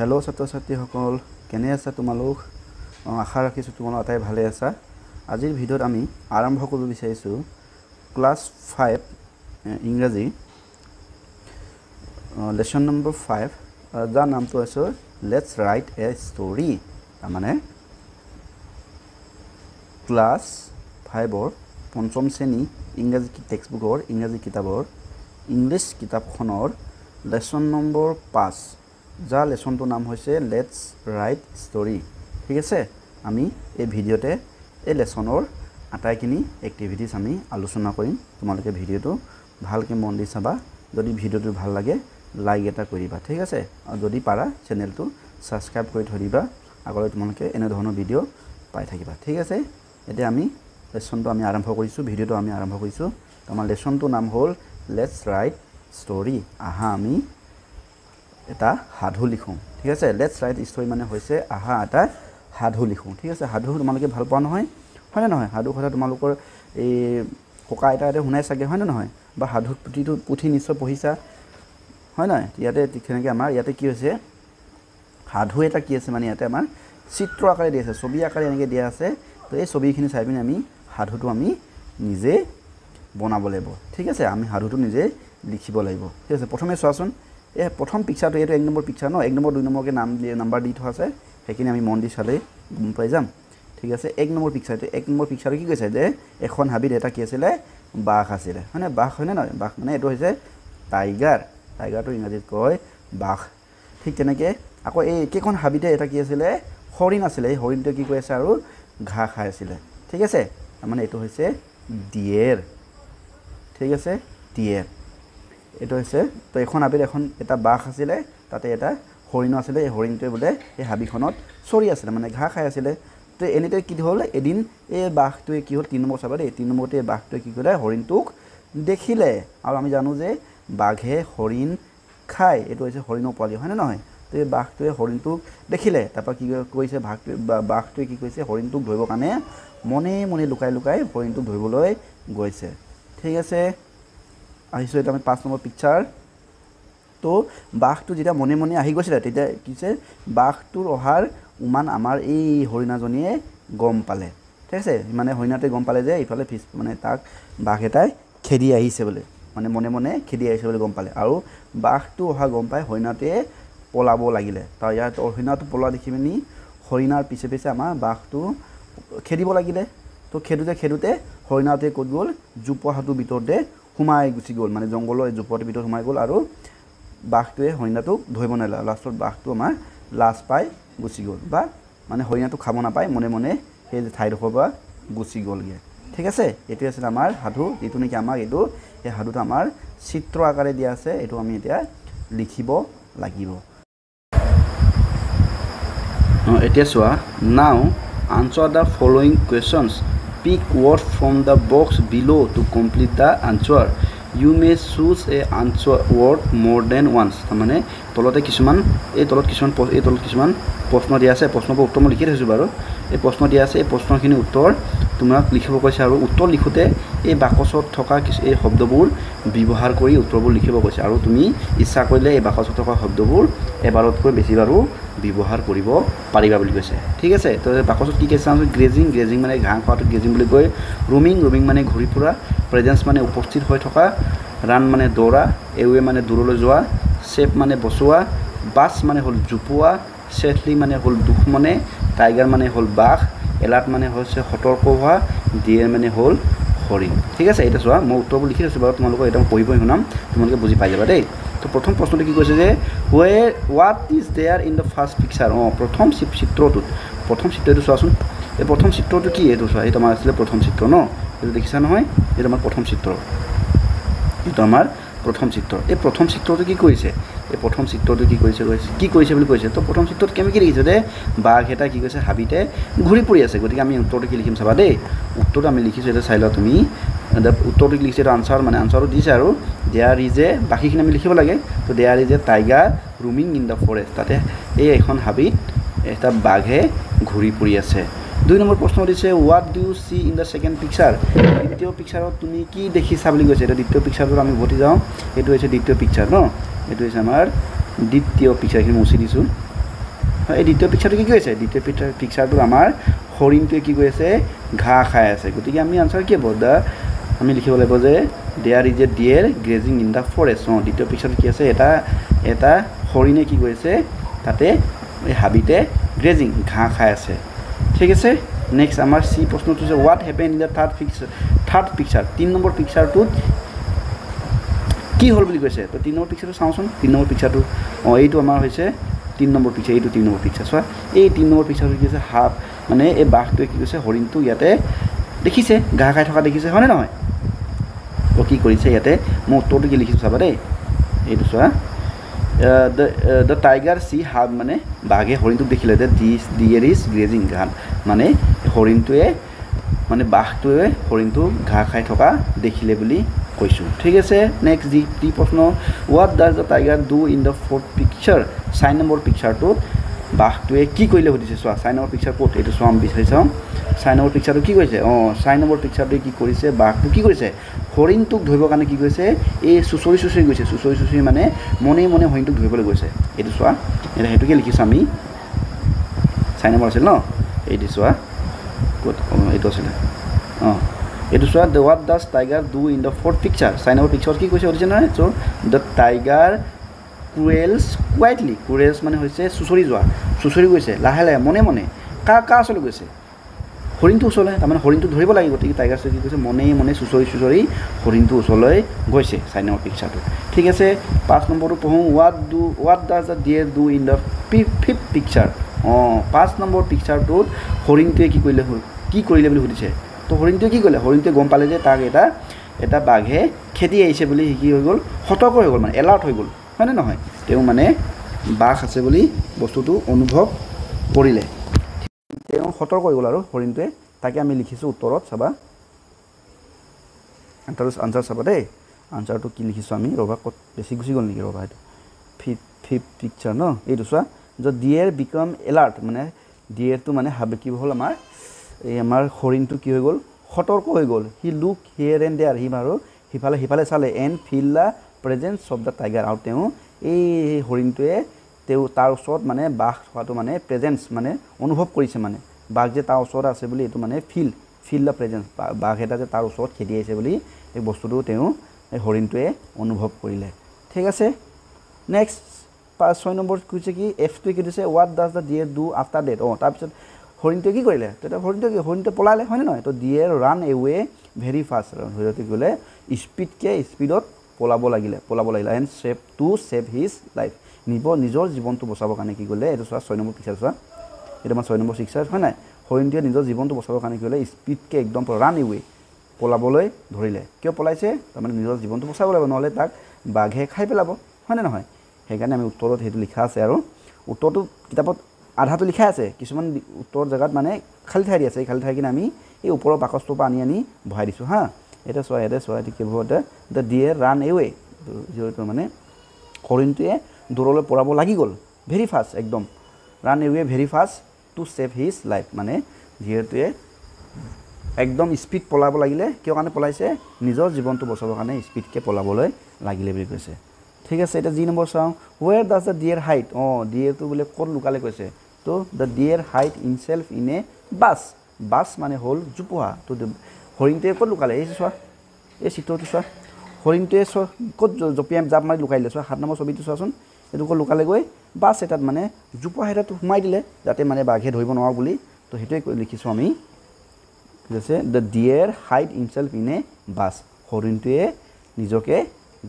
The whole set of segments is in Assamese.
হেল্ল' ছাত্ৰ-ছাত্ৰীসকল, কেনে আছা তোমালোক? আশা ৰাখিছোঁ তোমালোক আটাই ভালে আছা। আজিৰ ভিডিঅ'ত আমি আৰম্ভ কৰিব বিচাৰিছোঁ ক্লাছ 5 ইংৰাজী লেচন নম্বৰ 5, যাৰ নামটো আছে লেটছ ৰাইট এ ষ্টৰী। তাৰমানে ক্লাছ 5ৰ পঞ্চম শ্ৰেণী ইংৰাজী টেক্সটবুকৰ ইংৰাজী কিতাপৰ ইংলিছ কিতাপখনৰ লেচন নম্বৰ 5, যাৰ লেচনটোৰ নাম হৈছে লেটছ ৰাইট ষ্টৰী। ঠিক আছে, আমি এই ভিডিঅ'তে এই লেচনৰ আটাইখিনি এক্টিভিটিছ আমি আলোচনা কৰিম। তোমালোকে ভিডিঅ'টো ভালকৈ মন দি চাবা। যদি ভিডিঅ'টো ভাল লাগে লাইক এটা কৰি দিবা। ঠিক আছে, আৰু যদি পাৰা চেনেলটো ছাবস্ক্ৰাইব কৰি থৈ দিবা। আগলৈ তোমালোকে এনেধৰণৰ ভিডিঅ' পাই থাকিবা। ঠিক আছে, এতিয়া আমি লেচনটো আমি আৰম্ভ কৰিছোঁ, ভিডিঅ'টো আমি আৰম্ভ কৰিছোঁ। আমাৰ লেচনটোৰ নাম হ'ল লেটছ ৰাইট ষ্টৰী। আহা আমি এটা সাধু লিখোঁ। ঠিক আছে, লেটছ ৰাইট ষ্টৰী মানে হৈছে আহা এটা সাধু লিখোঁ। ঠিক আছে, সাধু তোমালোকে ভাল পোৱা নহয়, হয়নে নহয়? সাধু কথা তোমালোকৰ এই ককা আইতাহঁতে শুনাই চাগে, হয়নে নহয়? বা সাধু পুথি নিশ্চয় পঢ়িছা, হয় নহয়? ইয়াতে তেনেকৈ আমাৰ ইয়াতে কি হৈছে, সাধু এটা কি আছে মানে ইয়াতে আমাৰ চিত্ৰ আকাৰে দিয়া আছে, ছবি আকাৰে এনেকৈ দিয়া আছে। তো এই ছবিখিনি চাই পিনে আমি সাধুটো আমি নিজে বনাব লাগিব। ঠিক আছে, আমি সাধুটো নিজে লিখিব লাগিব। ঠিক আছে, প্ৰথমে চোৱাচোন, এই প্ৰথম পিকচাৰটো, এইটো 1 নম্বৰ পিকচাৰ ন, 1 নম্বৰ 2 নম্বৰকৈ নাম্বাৰ দি থোৱা আছে, সেইখিনি আমি মন দি চালেই গম পাই যাম। ঠিক আছে, 1 নম্বৰ পিকচাৰটো, 1 নম্বৰ পিকচাৰটো কি কৈছে যে এখন হাবিত এটা কি আছিলে, বাঘ আছিলে, হয়নে? বাঘ হয়নে নহয়? বাঘ মানে এইটো হৈছে টাইগাৰ। টাইগাৰটো ইংৰাজীত কয় বাঘ। ঠিক তেনেকৈ আকৌ এই একেখন হাবিতে এটা কি আছিলে, হৰিণ আছিলে। এই হৰিণটোৱে কি কৰি আছে আৰু ঘাঁহ খাই আছিলে। ঠিক আছে, তাৰমানে এইটো হৈছে ডিয়েৰ। ঠিক আছে, ডিয়েৰ এইটো হৈছে। তো এখন হাবিত এটা বাঘ আছিলে, তাতে এটা হৰিণো আছিলে। এই হৰিণটোৱে বোলে এই হাবিখনত চৰি আছিলে, মানে ঘাঁহ খাই আছিলে। তো এনেতে কি হ'ল, এদিন এই বাঘটোৱে কি হ'ল, 3 নম্বৰ চাবা দেই, 3 নম্বৰতে এই বাঘটোৱে কি কৰিলে, হৰিণটোক দেখিলে। আৰু আমি জানো যে বাঘে হৰিণ খায়, এইটো হৈছে হৰিণৰ পোৱালি, হয়নে নহয়? তো এই বাঘটোৱে হৰিণটোক দেখিলে, তাৰপৰা কি কৰিছে, বাঘটোৱে কি কৰিছে, হৰিণটোক ধৰিবৰ কাৰণে মনে মনে লুকাই লুকাই হৰিণটোক ধৰিবলৈ গৈছে। ঠিক আছে, আহিছোঁ এতিয়া আমি 5 নম্বৰ পিকচাৰ। তো বাঘটো যেতিয়া মনে মনে আহি গৈছিলে, তেতিয়া কি হৈছে, বাঘটোৰ অহাৰ উমান আমাৰ এই হৰিণাজনীয়ে গম পালে। ঠিক আছে, মানে হৰিণাটোৱে গম পালে যে ইফালে মানে তাক বাঘ এটাই খেদি আহিছে বুলি, মানে মনে মনে খেদি আহিছে বুলি গম পালে। আৰু বাঘটো অহা গম পাই হৰিণাটোৱে পলাব লাগিলে। তাৰ ইয়াত হৰিণাটো পলোৱা দেখি পিনি হৰিণাৰ পিছে পিছে আমাৰ বাঘটো খেদিব লাগিলে। তো খেদোতে হৰিণাটোৱে ক'ত গ'ল, জোপোহা হাটোৰ ভিতৰতে সোমাই গুচি গ'ল, মানে জংঘলৰ জোপোহাটোৰ ভিতৰত সোমাই গ'ল। আৰু বাঘটোৱে হৰিণাটোক ধৰিব নোৱাৰিলে। লাষ্টত বাঘটো আমাৰ লাজ পাই গুচি গ'ল, বা মানে হৰিণাটো খাব নাপায়, মনে মনে সেই ঠাইডোখৰৰ পৰা গুচি গ'লগৈ। ঠিক আছে, এইটোৱে আছিলে আমাৰ সাধু, যিটো নেকি আমাক এই সাধুটো আমাৰ চিত্ৰ আকাৰে দিয়া আছে। এইটো আমি এতিয়া লিখিব লাগিব। এতিয়া চোৱা, now answer the following questions, pick word from the box below' to complete the answer, you may choose a answer word more than once. তাৰমানে তলত কিছুমান প্ৰশ্ন দিয়া আছে, প্ৰশ্নবোৰ উত্তৰ মই লিখি থৈছোঁ বাৰু। এই প্ৰশ্ন দিয়া আছে, এই প্ৰশ্নখিনি উত্তৰ তোমাক লিখিব কৈছে। আৰু উত্তৰ লিখোঁতে এই বাকচত থকা এই শব্দবোৰ ব্যৱহাৰ কৰি উত্তৰবোৰ লিখিব কৈছে। আৰু তুমি ইচ্ছা কৰিলে এই বাকচত থকা শব্দবোৰ এবাৰতকৈ বেছিবাৰো ব্যৱহাৰ কৰিব পাৰিবা বুলি কৈছে। ঠিক আছে, তো বাকচত কি কৈছে, গ্ৰেজিং মানে ঘাঁহ খোৱাটো গ্ৰেজিং বুলি কয়। ৰুমিং মানে ঘূৰি ফুৰা। প্ৰেজেন্স মানে উপস্থিত হৈ থকা। ৰাণ মানে দৌৰা। এৱে মানে দূৰলৈ যোৱা। চেফ মানে বচোৱা। বাছ মানে হ'ল জোপোৱা। ছেফলি মানে হ'ল দুখ মানে। টাইগাৰ মানে হ'ল বাঘ। এলাৰ্ট মানে হৈছে সতৰ্ক হোৱা। ডিয়েৰ মানে হ'ল হৰিণ। ঠিক আছে, এতিয়া চোৱা, মই উত্তৰবোৰ লিখি থৈছোঁ বাৰু, তোমালোকক একদম পঢ়ি শুনাম, তোমালোকে বুজি পাই যাবা দেই। তো প্ৰথম প্ৰশ্নটো কি কৈছে যে what is there in the first picture. প্ৰথম চিত্ৰটো চোৱাচোন। এই প্ৰথম চিত্ৰটো কি, এইটো চোৱা, এইটো আমাৰ আছিলে প্ৰথম চিত্ৰ ন, এইটো দেখিছা নহয়, এইটো আমাৰ প্ৰথম চিত্ৰ, এইটো আমাৰ প্ৰথম চিত্ৰ। এই প্ৰথম চিত্ৰটো কি কৰিছে, এই প্ৰথম চিত্ৰটো কি কৰিছে বুলি কৈছে। তো প্ৰথম চিত্ৰত কেনেকৈ দেখিছোঁ যে বাঘ এটা কি কৈছে, হাবিতে ঘূৰি ফুৰি আছে। গতিকে আমি উত্তৰটো কি লিখিম চাবা দেই। উত্তৰটো আমি লিখিছোঁ, এইটো চাই লোৱা তুমি। উত্তৰটো কি লিখিছে, এইটো আনচাৰটো দিছে। আৰু দেয়াৰ ইজ এ, বাকীখিনি আমি লিখিব লাগে। তো there is a tiger roaming in the forest. তাতে এখন হাবিত এটা বাঘে ঘূৰি ফুৰি আছে। 2 নম্বৰ প্ৰশ্ন দিছে, what do you see in the second picture. দ্বিতীয় পিকচাৰত তুমি কি দেখিছা বুলি কৈছে। এতিয়া দ্বিতীয় পিকচাৰটোত আমি উভতি যাওঁ। এইটো হৈছে দ্বিতীয় পিকচাৰ ন, এইটো হৈছে আমাৰ দ্বিতীয় পিকচাৰখিনি মুচি দিছোঁ। এই দ্বিতীয় পিকচাৰটো কি কৈছে দ্বিতীয় পিকচাৰটো আমাৰ হৰিণটোৱে কি কৈছে ঘাঁহ খাই আছে গতিকে আমি আনসাৰ কি হ'ব দা আমি লিখিব লাগিব যে there is a deer grazing in the forest দ্বিতীয় পিকচাৰটো কি আছে এটা হৰিণে কি কৰিছে তাতে এই হাবিতে গ্ৰেজিং ঘাঁহ খাই আছে ঠিক আছে নেক্সট আমাৰ সি প্ৰশ্নটো হৈছে what happen in the third picture 3 নম্বৰ পিকচাৰটোত কি হ'ল বুলি কৈছে তো 3 নম্বৰ পিকচাৰটো চাওঁচোন 3 নম্বৰ পিকচাৰটো এইটো আমাৰ হৈছে 3 নম্বৰ পিকচাৰ এইটো 3 নম্বৰ পিকচাৰ চোৱা এই 3 নম্বৰ পিকচাৰটো কি আছে হাফ মানে এই বাঘটোৱে কি কৈছে হৰিণটো ইয়াতে দেখিছে ঘাঁহ খাই থকা দেখিছে হয়নে নহয় তো কি কৰিছে ইয়াতে মই উত্তৰটো কি লিখিছোঁ চাবা দেই এইটো চোৱা দ্য টাইগাৰ চি হাফ মানে বাঘে হৰিণটোক দেখিলে যে ডিয়েৰ ইজ গ্ৰেজিং ঘাঁহ মানে হৰিণটোৱে মানে বাঘটোৱে হৰিণটো ঘাঁহ খাই থকা দেখিলে বুলি কৈছোঁ ঠিক আছে নেক্সট যি প্ৰশ্ন what does the tiger do in the fourth picture 4 নম্বৰ পিকচাৰটোত বাঘটোৱে কি কৰিলে সুধিছে চোৱা 4 নম্বৰ পিকচাৰ ক'ত এইটো চোৱা আমি বিচাৰি চাওঁ 4 নম্বৰ পিকচাৰটো কি কৰিছে 4 নম্বৰ পিকচাৰটোৱে কি কৰিছে বাঘটো কি কৰিছে হৰিণটোক ধৰিবৰ কাৰণে কি কৰিছে এই চুচৰি গৈছে চুচৰি মানে মনে হৰিণটোক ধৰিবলৈ গৈছে এইটো চোৱা এতিয়া সেইটোকে লিখিছোঁ আমি 4 নম্বৰ আছিল ন এইটো চোৱা ক'ত এইটো আছিলে এইটো চোৱা the what does tiger do in the fourth picture 4 number পিকচাৰত কি কৈছে সুধিছে নহয় চ' দ্য টাইগাৰ কুৱেলছ কুৱাইটলি কুৱেলছ মানে হৈছে চুচৰি গৈছে লাহে মনে কাৰ ওচৰলৈ গৈছে হৰিণটো ওচৰলৈ তাৰমানে হৰিণটো ধৰিব লাগিব গতিকে টাইগাৰ কি কৈছে মনে চুচৰি হৰিণটো ওচৰলৈ গৈছে 4 নম্বৰ পিকচাৰটো ঠিক আছে 5 নম্বৰটো পঢ়োঁ what does the deer do in the fifth picture 5 নম্বৰ পিকচাৰটোত হৰিণটোৱে কি কৰিলে বুলি সুধিছে তো হৰিণটোৱে কি কৰিলে হৰিণটোৱে গম পালে যে তাক এটা বাঘে খেদি আহিছে বুলি কি হৈ গ'ল সতৰ্ক হৈ গ'ল মানে এলাৰ্ট হৈ গ'ল হয়নে নহয় তেওঁ মানে বাঘ আছে বুলি বস্তুটো অনুভৱ কৰিলে তেওঁ সতৰ্ক হৈ গ'ল আৰু হৰিণটোৱে তাকে আমি লিখিছোঁ উত্তৰত চাবা আনচাৰ চাবা দেই আনচাৰটো কি লিখিছোঁ আমি ৰ'বা ক'ত বেছি গুচি গ'ল নেকি ৰ'বা এইটো ফিফ্থ পিকচাৰ ন এইটো চোৱা য'ত ডিয়েৰ বিকাম এলাৰ্ট মানে ডিয়েৰটো মানে কি হ'ল আমাৰ হৰিণটো কি হৈ গ'ল সতৰ্ক হৈ গ'ল he look here and there আৰু সিফালে চালে and feel the presence of the tiger আৰু তেওঁ এই হৰিণটোৱে তাৰ ওচৰত মানে বাঘ থকাটো মানে প্ৰেজেঞ্চ মানে অনুভৱ কৰিছে মানে বাঘ যে তাৰ ওচৰত আছে বুলি এইটো মানে ফিল দ্য প্ৰেজেঞ্চ বাঘ এটা যে তাৰ ওচৰত খেদি আহিছে বুলি এই বস্তুটো তেওঁ এই হৰিণটোৱে অনুভৱ কৰিলে ঠিক আছে নেক্সট 6 নম্বৰ কৈছে কি এফটোৱে কি দিছে what does the deer do after that তাৰপিছত হৰিণটোৱে কি কৰিলে তেতিয়া হৰিণটোৱে পলালে হয়নে নহয় তো deer ran away very fast হৰিণটোৱে কি কৰিলে স্পীডত পলাব লাগিলে এণ্ড ছেভ হিজ লাইফ নিজৰ জীৱনটো বচাবৰ কাৰণে কি কৰিলে এইটো চোৱা 6 নম্বৰ পিকচাৰ চোৱা এইটো আমাৰ 6 নম্বৰ পিকচাৰ হয় নাই হৰিণটোৱে নিজৰ জীৱনটো বচাবৰ কাৰণে কি কৰিলে স্পীডকৈ একদম ৰান এৱে পলাবলৈ ধৰিলে কিয় পলাইছে তাৰমানে নিজৰ জীৱনটো বচাব লাগিব নহ'লে তাক বাঘে খাই পেলাব হয়নে নহয় সেইকাৰণে আমি উত্তৰত সেইটো লিখা আছে আৰু উত্তৰটো কিতাপত আধাটো লিখা আছে কিছুমান উত্তৰ জেগাত মানে খালী ঠাই দি আছে এই খালী ঠাইখিনি আমি এই ওপৰৰ বাকচটোৰ পৰা আনি ভৰাই দিছোঁ হা এটা চোৱা এইটো কি হ'ব দ্য ডিয়েৰ ৰান এৱে যিহেতু মানে হৰিণটোৱে দূৰলৈ পলাব লাগি গ'ল ভেৰি ফাষ্ট একদম run away very fast to save his life মানে যিহেতুৱে একদম স্পীড পলাব লাগিলে কিয় কাৰণে পলাইছে নিজৰ জীৱনটো বচাবৰ কাৰণে স্পীডকৈ পলাবলৈ লাগিলে বুলি কৈছে ঠিক আছে এতিয়া যি নম্বৰ চাওঁ where does the deer hide ডিয়েৰটো বোলে ক'ত লুকালে কৈছে তো the deer hide itself in a bush মানে হ'ল জোপোহা তো হৰিণটোৱে ক'ত লুকালে এই চোৱা এই চিত্ৰটো চোৱা হৰিণটোৱে ক'ত জঁপিয়াই জাপ মাৰি লুকাই দিলে চোৱা 7 নম্বৰ ছবিটো চোৱাচোন এইটো ক'ত লুকালে গৈ বাছ এটাত মানে জোপোহা এটাত সোমাই দিলে যাতে মানে বাঘে ধৰিব নোৱাৰো বুলি তো সেইটোৱে লিখিছোঁ আমি ঠিক আছে the deer hide itself in a bush হৰিণটোৱে নিজকে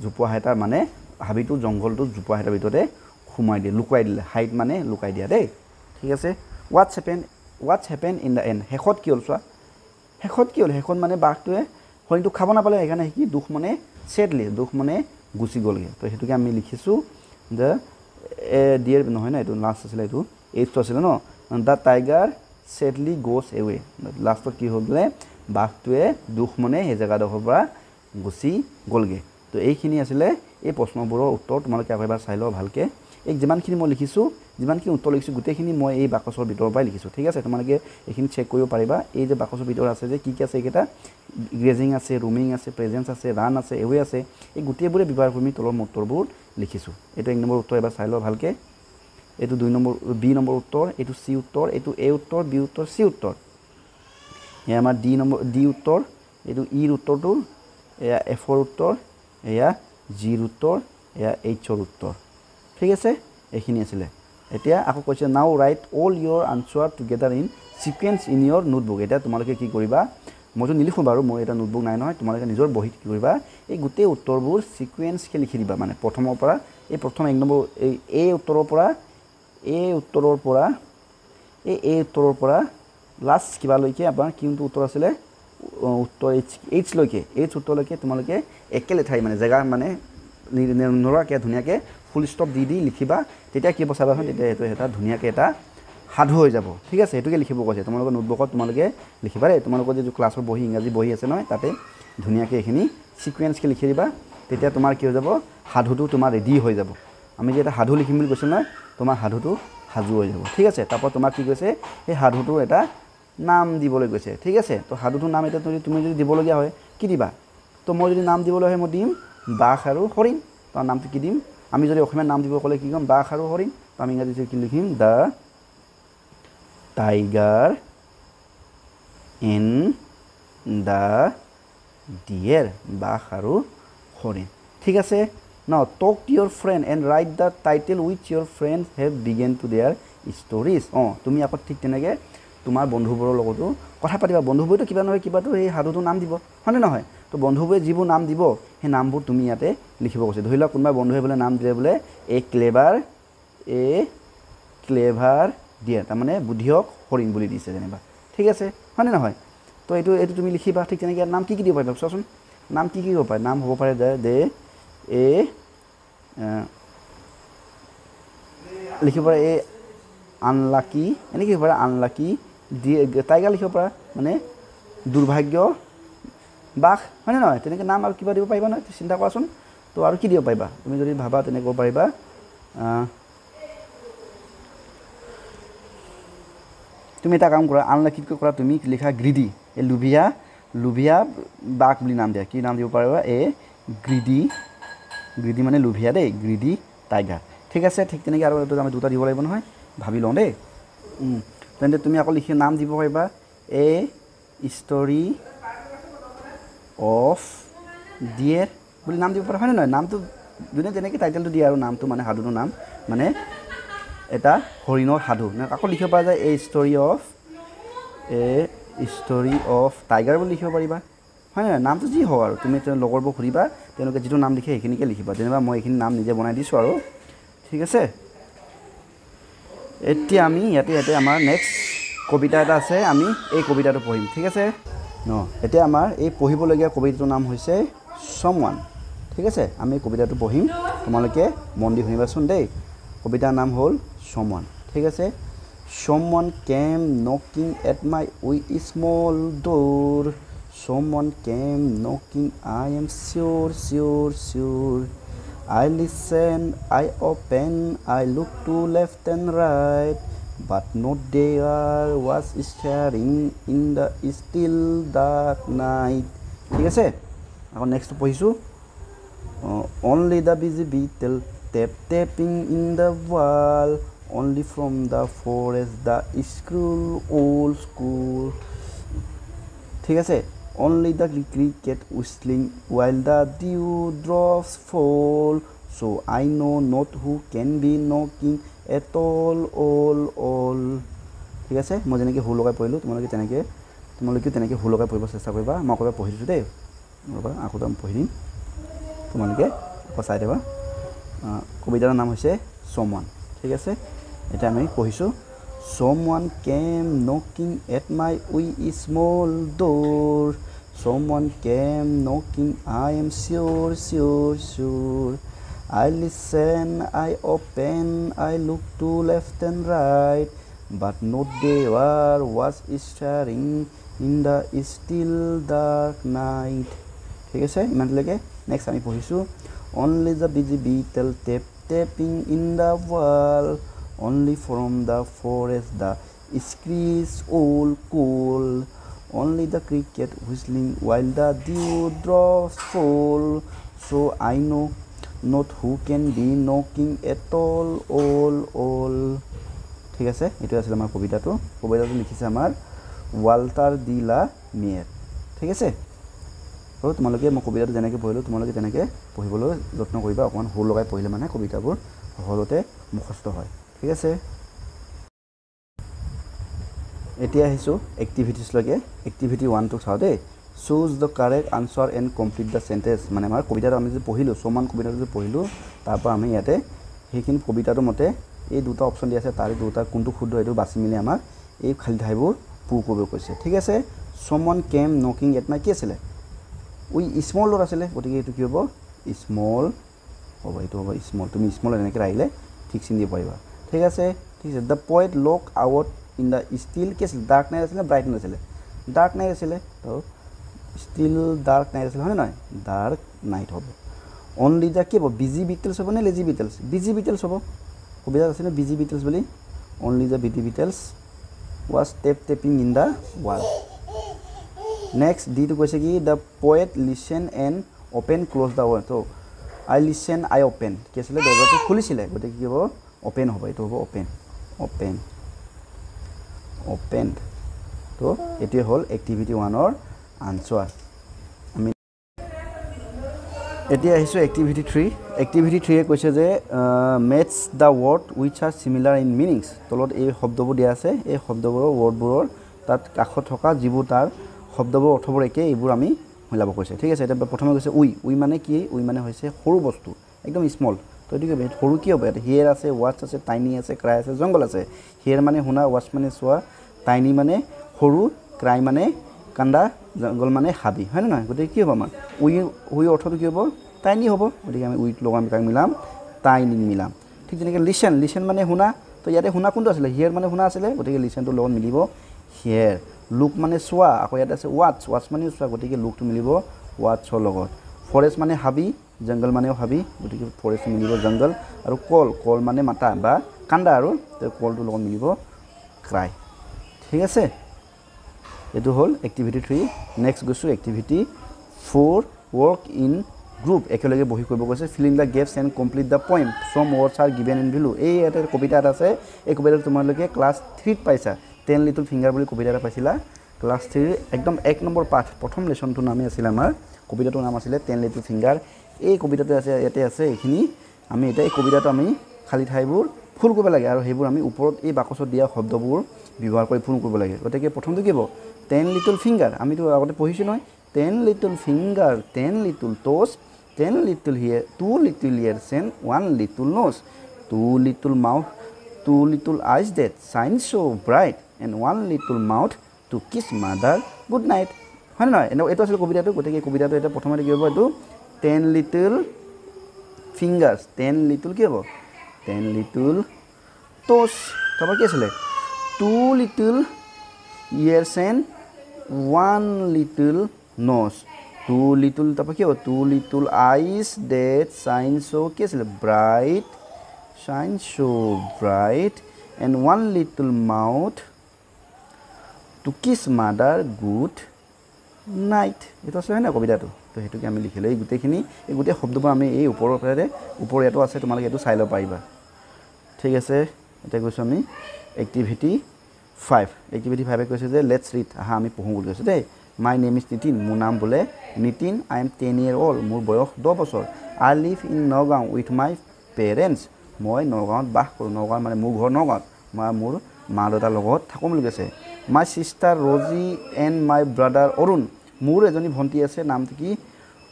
জোপোহা এটা মানে হাবিটো জংঘলটো জোপোহা এটাৰ ভিতৰতে লুকুৱাই দিলে হাইট মানে লুকাই দিয়া দেই ঠিক আছে Whats happen in the and শেষত কি হ'ল চোৱা শেষত মানে বাঘটোৱে হৰিণটোক খাব নাপালে সেইকাৰণে দুখ মানে গুচি গ'লগৈ তো সেইটোকে আমি লিখিছোঁ দ্য ডিয়েৰ নহয় ন এইটো লাষ্ট আছিলে এইটো 8টো আছিলে ন দ্য টাইগাৰ ছেডলি গ'জ এৱে লাষ্টত কি হ'ল বোলে বাঘটোৱে দুখ মানে সেই জেগাডোখৰৰ পৰা গুচি গ'লগৈ তো এইখিনি আছিলে এই প্ৰশ্নবোৰৰ উত্তৰ তোমালোকে আকৌ এবাৰ চাই লওঁ ভালকৈ এই যিমানখিনি মই লিখিছোঁ যিমানখিনি উত্তৰ লিখিছোঁ গোটেইখিনি মই এই বাকচৰ ভিতৰৰ পৰাই লিখিছোঁ ঠিক আছে তোমালোকে এইখিনি চেক কৰিব পাৰিবা এই যে বাকচৰ ভিতৰত আছে যে কি আছে এইকেইটা গ্ৰেজিং আছে ৰুমিং আছে প্ৰেজেঞ্চ আছে ৰান আছে এৱে আছে এই গোটেইবোৰে ব্যৱহাৰ কৰি তলৰ উত্তৰবোৰ লিখিছোঁ এইটো 1 নম্বৰ উত্তৰ এবাৰ চাই লওঁ ভালকৈ এইটো 2 নম্বৰ বি নম্বৰ উত্তৰ এইটো সি উত্তৰ এইটো এ উত্তৰ বি উত্তৰ সি উত্তৰ এয়া আমাৰ ডি উত্তৰ এইটো ইৰ উত্তৰটো এয়া এফৰ উত্তৰ এয়া জিৰ উত্তৰ এয়া এইচৰ উত্তৰ ঠিক আছে এইখিনি আছিলে এতিয়া আকৌ কৈছে now write all your answer together in sequence in your notebook এটা তোমালোকে কি কৰিবা মইতো নিলিখো বাৰু মোৰ এটা নোটবুক নাই নহয় তোমালোকে নিজৰ বহিত কি কৰিবা এই গোটেই উত্তৰবোৰ সিকুৱেন্সকে লিখি দিবা মানে প্ৰথমৰ পৰা এই প্ৰথম এক নম্বৰ এই উত্তৰৰ পৰা লাষ্ট কিবালৈকে আপোনাৰ কিটো উত্তৰ আছিলে উত্তৰ এইচ লৈকে এইচ উত্তৰলৈকে তোমালোকে একে লেঠাই মানে জেগা মানে নৰাকে ধুনীয়াকৈ ফুল ষ্টপ দি লিখিবা তেতিয়া কি বচাবাচোন তেতিয়া এইটো এটা ধুনীয়াকৈ এটা সাধু হৈ যাব ঠিক আছে এইটোকে লিখিব কৈছে তোমালোকৰ নোটবুকত তোমালোকে লিখিবা দেই তোমালোকৰ যিটো ক্লাছৰ বহি ইংৰাজী বহি আছে নহয় তাতে ধুনীয়াকৈ এইখিনি সিকুৱেন্সকৈ লিখি দিবা তেতিয়া তোমাৰ কি হৈ যাব সাধুটো তোমাৰ ৰেডি হৈ যাব আমি যে এটা সাধু লিখিম বুলি কৈছোঁ নহয় তোমাৰ সাধুটো সাজু হৈ যাব ঠিক আছে তাৰপৰা তোমাক কি কৈছে সেই সাধুটোৰ এটা নাম দিবলৈ কৈছে ঠিক আছে তো সাধুটোৰ নাম এটা তুমি যদি দিবলগীয়া হয় কি দিবা তো মই যদি নাম দিবলৈ হয় মই দিম বাঘ আৰু হৰিণ তাৰ নামটো কি দিম আমি যদি অসমীয়া নাম দিব ক'লে কি ক'ম বাঘ আৰু হৰিণ তো আমি ইংৰাজীত কি লিখিম the tiger and the deer বাঘ আৰু হৰিণ ঠিক আছে now talk to your friend and write the title which your friends have began to their stories তুমি আকৌ ঠিক তেনেকৈ তোমাৰ বন্ধুবোৰৰ লগতো কথা পাতিবা বন্ধুবোৰেতো কিবা নহয় কিবাতো সেই সাধুটোৰ নাম দিব হয়নে নহয় তো বন্ধুবোৰে যিবোৰ নাম দিব সেই নামবোৰ তুমি ইয়াতে লিখিব কৈছে ধৰি লওক কোনোবা বন্ধুৱে বোলে নাম দিলে বোলে এ ক্লেভাৰ ডিয়েৰ তাৰমানে বুদ্ধিয়ক হৰিণ বুলি দিছে যেনিবা ঠিক আছে হয়নে নহয় তো এইটো তুমি লিখিবা ঠিক তেনেকৈ নাম কি দিব পাৰিবা চোৱাচোন নাম কি হ'ব পাৰে নাম হ'ব পাৰে দে লিখিব পাৰে এ আনলাকি এনেকৈ হ'ব পাৰে আনলাকি টাইগাৰ লিখিব পাৰা মানে দুৰ্ভাগ্য বাঘ হয়নে নহয় তেনেকৈ নাম আৰু কিবা দিব পাৰিবা নহয় চিন্তা কৰাচোন তো আৰু কি দিব পাৰিবা তুমি যদি ভাবা তেনেকৈ ক'ব পাৰিবা তুমি এটা কাম কৰা আনলাকিতকৈ কৰা তুমি লিখা গ্ৰিডি এই লুভিয়া বাঘ বুলি নাম দিয়া কি নাম দিব পাৰিবা গ্ৰিডি মানে লুভিয়া দেই গ্ৰিডি টাইগাৰ ঠিক আছে ঠিক তেনেকৈ আৰু এইটো আমি দুটা দিব লাগিব নহয় ভাবি লওঁ দেই তেন্তে তুমি আকৌ লিখি নাম দিব পাৰিবা এ ষ্টৰি অফ ডিয়েৰ বুলি নাম দিব পাৰা হয়নে নহয় নামটো যোনে যেনেকৈ টাইটেলটো দিয়ে আৰু নামটো মানে সাধুটোৰ নাম মানে এটা হৰিণৰ সাধু আকৌ লিখিব পৰা যায় এ ষ্টৰি অফ টাইগাৰ বুলি লিখিব পাৰিবা হয় নহয় নামটো যি হওক আৰু তুমি লগৰবোৰক সুধিবা তেওঁলোকে যিটো নাম লিখে সেইখিনিকে লিখিবা যেনিবা মই এইখিনি নাম নিজে বনাই দিছোঁ আৰু ঠিক আছে এতিয়া আমি ইয়াতে আমাৰ নেক্সট কবিতা এটা আছে আমি এই কবিতাটো পঢ়িম ঠিক আছে এতিয়া আমাৰ এই পঢ়িবলগীয়া কবিতাটোৰ নাম হৈছে সমৱান ঠিক আছে আমি কবিতাটো পঢ়িম তোমালোকে মন দি শুনিবাচোন দেই কবিতাৰ নাম হ'ল সমৱান ঠিক আছে Someone came knocking at my wee small door. Someone came knocking, I am sure. I listen, I open, I look to left and right, but not there was staring in the still dark night. ঠিক আছে আকৌ নেক্সট পঢ়িছোঁ only the busy beetle tapping in the wall. Only from the forest the old school ঠিক আছে only the cricket whistling while the dewdrops fall so I know not who can be knocking at all ঠিক আছে মই যেনেকৈ হু লগাই পঢ়িলোঁ তোমালোকেও তেনেকৈ হু লগাই পঢ়িব চেষ্টা কৰিবা মই আকৌ পঢ়ি দিছোঁ দেই ৰ'বা আকৌ পঢ়ি দিম তোমালোকে আকৌ চাই দেবা কবিতাৰ নাম হৈছে সমৱান ঠিক আছে এটা আমি পঢ়িছোঁ Someone came knocking at my wee small door. Someone came knocking, I am sure. I listen, I open, I look to left and right, but not there was staring in the still dark night. ঠিক আছে ইমানলৈকে নেক্সট আমি পঢ়িছোঁ Only the busy beetle tapping in the wall. Only from the forest the screech all cool. Only the cricket whistling while the dewdrops fall. So I know not who can be knocking at all ঠিক আছে এটো আছিল আমাৰ কবিতাটো লিখিছে আমাৰ ওয়াল্টাৰ ডি লা মিয়েৰ ঠিক আছে আৰু তোমালোকে মই কবিতাটো যেনেকৈ পঢ়িলোঁ তোমালোকে তেনেকৈ পঢ়িবলৈ যত্ন কৰিবা অকমান সুৰ লগাই পঢ়িলে মানে কবিতাবোৰ সহজতে মুখস্থ হয় ঠিক আছে এতিয়া আহিছো এক্টিভিটিজ লগে এক্টিভিটি 1 টো চাও দে choose the correct answer and complete the sentence মানে আমাৰ কবিতাটো আমি যে পঢ়িলো সমান কবিতাটো যে পঢ়িলো তাৰ পৰা আমি ইয়াতে হেকিন কবিতাটো মতে এই দুটা অপচন দি আছে তাৰে দুটা কোনটো শুদ্ধ এটো বাছি মিলি আমাৰ এই খালি ঠাইবোৰ পূৰ কৰিব কৈছে ঠিক আছে someone came knocking at my কি আছিল উই স্মল ডৰ আছিল গতিকে এটো কি হ'ব স্মল হ'ব এটো হ'ব স্মল তুমি স্মল এনেকৈ ৰাইলে ঠিক চিন দি পাৰিবা ঠিক আছে the poet look out in the still কি আছিল darkness আছিল brightness আছিল darkness আছিল তো still dark night আছিল হয় নহয় dark night হ'ব only the কি হ'ব busy beetles হ'ব নে lazy beetles হ'ব কবিতা আছে না busy beetles বুলি only the busy beetles was tapping in the wall next d to কৈছে কি the poet listen and open close the door so I listen I open কি আছিল দরজাটো খুলিছিলে গতিকে কি হ'ব open হ'ব এটো হ'ব open তো এটি হল activity 1 or answer আমি এতিয়া আহিছো activity 3 এ কৈছে যে match the word which are similar in meanings তলত এই শব্দবোৰ দিয়া আছে এই শব্দবোৰৰ ওয়াৰ্ডবোৰৰ তাত কাখত থকা যিবোৰ তাৰ শব্দবোৰ অৰ্থবোৰ একে এইবোৰ আমি মিলাব কৈছে ঠিক আছে এটা প্ৰথমে কৈছে উই মানে কি উই মানে হৈছে সৰু বস্তু একদম স্মল তো এটো কি সৰু কি হ'ব হিয়াৰ আছে ওয়াচ আছে টাইনি আছে ক্ৰাই আছে জঙ্গল আছে হিয়াৰ মানে শুনা ওয়াচ মানে চোৱা টাইনি মানে সৰু ক্রাই মানে কান্দা জঙ্গল মানে হাবি হয় না গতিকে কি হ'ব আমাৰ উই অৰ্থটো কি হ'ব টাইনি হ'ব গতিকে আমি উইট লগাম কাক মিলাম টাইনি মিলাম ঠিক যেনেকৈ লিসন মানে শুনা তো ইয়াতে শুনা কোনটো আছিল হিয়াৰ মানে শুনা আছিল গতিকে লিসনটো লগত মিলিব হিয়াৰ লুক মানে চোৱা আকৌ ইয়াতে আছে ওয়াচ মানে চোৱা গতিকে লুকটো মিলিব ওয়াচৰ লগত ফৰেষ্ট মানে হাবি জঙ্গল মানেও হাবি গতিকে ফৰেষ্ট মিলিব জঙ্গল আৰু কল মানে মাতা বা কান্দা আৰু কলটো লগত মিলিব ক্রাই ঠিক আছে এটো হল এক্টিভিটি 3 নেক্সট গৈছো এক্টিভিটি 4 work in group একেলগে বহি কৰিব কৈছে filling the gaps and complete the poem some words are given in below এই এটা কবিতা আছে এই কবিতাটো তোমালোকে ক্লাস 3 ত পাইছা 10 লিটল ফিঙ্গার বুলি কবিতা এটা পাইছিলা ক্লাস 3 একদম 1 নম্বৰ পাঠ প্ৰথম লেসনটো নামে আছিল আমাৰ কবিতাটোৰ নাম আছিল 10 লিটল ফিঙ্গার এই কবিতাটো আছে ইয়াতে আছে এইখিনি আমি এটা এই কবিতাটো আমি খালি ঠাইবোৰ ফুল কৰিব লাগে আৰু হেবোৰ আমি ওপৰত এই বাকচত দিয়া শব্দবোৰ ব্যৱহাৰ কৰি ফুল কৰিব লাগে গতিকে প্ৰথমটো কি হ'ব 10 little finger আমি তো আগতে পঢ়িছো নহয় 10 little finger 10 little toes 10 little here 2 little ears and 1 little nose 2 little mouth 2 little eyes that shine so bright and 1 little mouth to kiss mother good night হয় না এটো আছিল কবিতাটো গতিকে কবিতাটো এটা প্ৰথমতে কি হ'ব এটো 10 little fingers 10 little কি হ'ব 10 little toes তারপর কি আছিল 2 little ears and 1 little nose 2 little তারপর কি হবে 2 little eyes that shine so কি আছিল bright shine so bright and 1 little mouth to kiss mother good night এটা আছে না কবিতাটো তো হেতুকে আমি লিখিলে এই গুটেখিনি এই গুটে শব্দবোৰ আমি এই ওপৰ এটো আছে তোমালোকে এটো চাই ল পাইবা ঠিক আছে এটা কৈছো আমি এক্টিভিটি 5 এক্টিভিটি 5 এ কৈছে যে লেটস ৰিড আহা আমি পঢ়ো বুলি কৈছে দেই মাই নেম ইজ নিতিন মোৰ নাম বলে Nitin I am 10 year old মোৰ বয়স 10 বছৰ I live in Nagaon with my parents মই নগাঁৱত বাস কৰো নগাঁও মানে মোৰ ঘৰ নগাঁৱত মই মোৰ মা দেউতাৰ লগত থাকো বুলি কৈছে মাই সিস্টাৰ ৰজি এণ্ড মাই ব্ৰাদাৰ অৰুণ মোৰ এজনী ভণ্টি আছে নামটো কি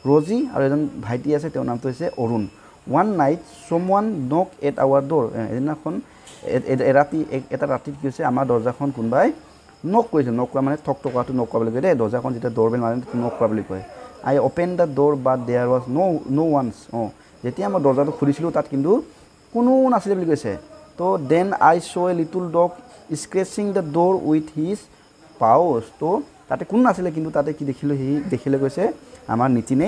ৰজি আৰু এজন ভাইটি আছে তেওঁৰ নামটো হৈছে Arun one night someone knocked at our door এদিনাখন এটা ৰাতি কি হৈছে আমাৰ দৰজাখন কোনবাই নক কৰিছে নক কৰা মানে ঠক টকাটো নক কৰা বুলি কয় দেই দৰজাখন যেতিয়া ডৰবেল মাৰে নক কৰা বুলি কয় I open the door but there was no ones যেতিয়া মই দৰজাটো খুলিছিলোঁ তাত কিন্তু কোনো নাছিলে বুলি কৈছে তো then I saw' a little dog scratching the door with his paws তো তাতে কোনো নাছিলে কিন্তু তাতে কি দেখিলে কৈছে আমাৰ নিতিনে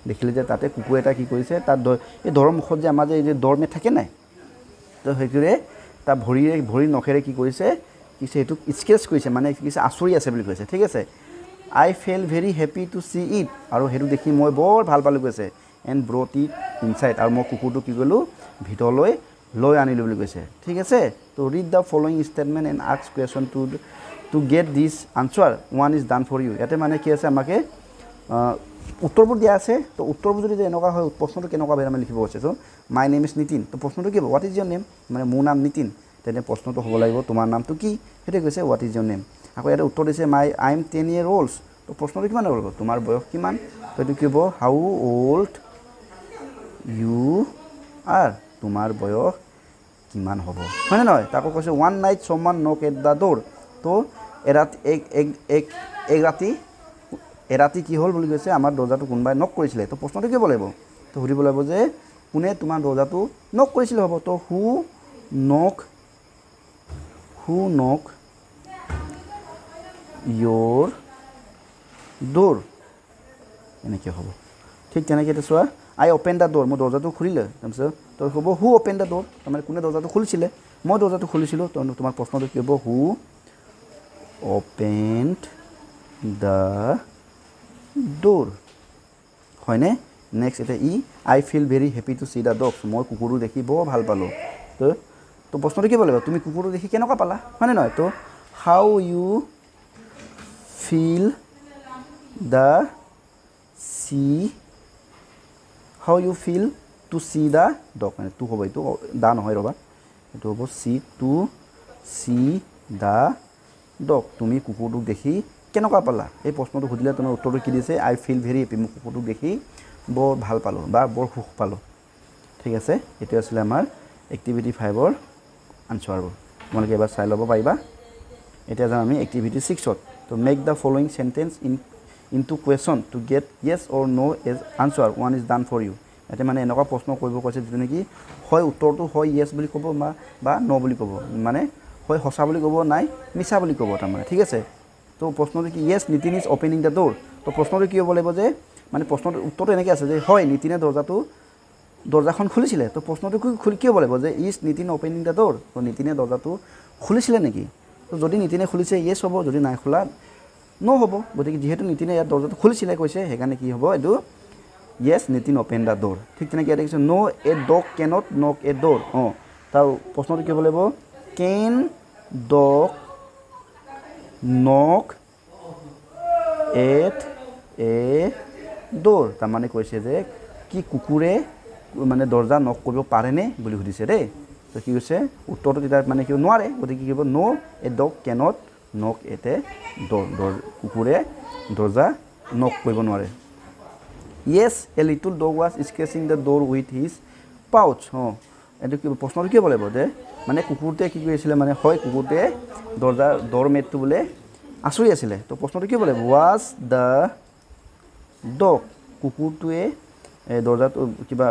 দেখিলে যে তাতে কুকুৰ এটা কি কৰিছে তাত এই দৰৰ মুখত যে আমাৰ যে এই যে দৰমে থাকে নাই তো সেইটোৰে তা ভৰি নখেৰে কি কৰিছে কিছে এইটো স্কেচ কৰিছে মানে কিছে আচৰি আছে বুলি কৈছে ঠিক আছে I fell very happy to see it আৰু হেতু দেখি মই বৰ ভাল পালো কৈছে এণ্ড ব্ৰট ইট ইনচাইড আৰু মই কুকুৰটো কি কৰিলোঁ ভিতৰলৈ লৈ আনিলোঁ বুলি কৈছে ঠিক আছে তো read the following statement and ask question to get this answer one is done for you ইয়াতে মানে কি আছে আমাকে উত্তৰবোৰ দিয়া আছে তো উত্তৰবোৰ যদি এনেকুৱা হয় প্ৰশ্নটো কেনেকুৱা বেয়া মানে লিখিব কৈছে চ' মাই নেম ইজ নিতিন তো প্ৰশ্নটো কি হ'ব হোৱাট ইজ ইয়ৰ নেম মানে মোৰ নাম নিতিন তেনে প্ৰশ্নটো হ'ব লাগিব তোমাৰ নামটো কি সেইটোৱে কৈছে হোৱাট ইজ ইয়ৰ নেম আকৌ ইয়াতে উত্তৰ দিছে আই এম 10 years old তো প্ৰশ্নটো কিমান হ'ব তোমাৰ বয়স কিমান তো এইটো কি হ'ব হাউ অল্ড ইউ আৰ তোমাৰ বয়স কিমান হ'ব হয়নে নহয় তাকো কৈছে ওৱান নাইট ছমান নক এট দ্য ড'ৰ তো এৰাতি কি হ'ল বুলি কৈছে আমাৰ দৰ্জাটো কোনোবাই নক কৰিছিলে তো প্ৰশ্নটো কি হ'ব লাগিব তো সুধিব লাগিব যে কোনে তোমাৰ দৰ্জাটো নক কৰিছিলে হ'ব তো হু নক ইয়'ৰ ড'ৰ এনেকৈ হ'ব ঠিক তেনেকৈ এতিয়া চোৱা আই অ'পেন দ্য ড'ৰ মই দৰ্জাটো খুলিলে তাৰপিছত তো হ'ব হু অ'পেন দ্য ড'ৰ তাৰমানে কোনে দৰ্জাটো খুলিছিলে মই দৰ্জাটো খুলিছিলোঁ তো তোমাৰ প্ৰশ্নটো কি হ'ব হু অ'পেণ্ড দ্য ড'ৰ হয়নে নেক্সট এতিয়া I feel very happy to see the dogs মই কুকুৰটো দেখি বৰ ভাল পালোঁ তো প্ৰশ্নটো কি হ'ব লাগিব তুমি কুকুৰটো দেখি কেনেকুৱা পালা হয়নে নহয় তো how you feel the to see the dog মানে টু হ'ব এইটো দা নহয় ৰ'বা এইটো হ'ব টু চি দ্য ডগ তুমি কুকুৰটোক দেখি কেনেকুৱা পালা এই প্ৰশ্নটো সুধিলে তোমাৰ উত্তৰটো কি দিছে আই ফিল ভেৰি হেপী মই কুকুৰটোক দেখি বৰ ভাল পালোঁ বা বৰ সুখ পালোঁ ঠিক আছে এইটো আছিলে আমাৰ এক্টিভিটি 5ৰ আনচাৰবোৰ তোমালোকে এবাৰ চাই ল'ব পাৰিবা এতিয়া যাম আমি এক্টিভিটি 6ত তো make the following sentence into question to get yes or no' as answer one is done for you ইয়াতে মানে এনেকুৱা প্ৰশ্ন কৰিব কৈছে যিটো নেকি হয় উত্তৰটো হয় য়েছ বুলি ক'ব বা ন' বুলি ক'ব মানে হয় সঁচা বুলি ক'ব নাই মিছা বুলি ক'ব তাৰমানে ঠিক আছে তো প্ৰশ্নটো কি yes Nitin is opening the door তো প্ৰশ্নটো কি হ'ব লাগিব যে মানে প্ৰশ্নটো উত্তৰটো এনেকৈ আছে যে হয় নিতিনে দৰ্জাখন খুলিছিলে তো প্ৰশ্নটো কি হ'ব লাগিব যে is Nitin opening the door তো নিতিনে দৰ্জাটো খুলিছিলে নেকি তো যদি নিতিনে খুলিছে য়েছ হ'ব যদি নাই খোলা ন' হ'ব গতিকে যিহেতু নিতিনে ইয়াত দৰ্জাটো খুলিছিলে কৈছে সেইকাৰণে কি হ'ব এইটো য়েছ নিতিন অ'পেন দ্য ড'ৰ ঠিক তেনেকৈ ইয়াতে কৈছে ন' এ ডগ কেনট নক এ ড'ৰ অঁ তাৰ প্ৰশ্নটো কি হ'ব লাগিব কেন ডগ নক এট এ ড'ৰ তাৰমানে কৈছে যে কি কুকুৰে মানে দৰ্জা নক কৰিব পাৰেনে বুলি সুধিছে দেই তো কি কৈছে উত্তৰটো তেতিয়া মানে কি নোৱাৰে গতিকে কি হ'ব no' a dog cannot knock at a door কুকুৰে দৰ্জা নক কৰিব নোৱাৰে yes a little dog was scratching the door with his paws অঁ এইটো কি প্ৰশ্নটো কি হ'ব লাগিব যে মানে কুকুৰটোৱে কি কৰিছিলে মানে হয় কুকুৰটোৱে ড'ৰ মেটটো বোলে আঁচুৰি আছিলে তো প্ৰশ্নটো কি হ'ব লাগিব ৱাজ দ্য ডগ কুকুৰটোৱে দৰ্জাটো কিবা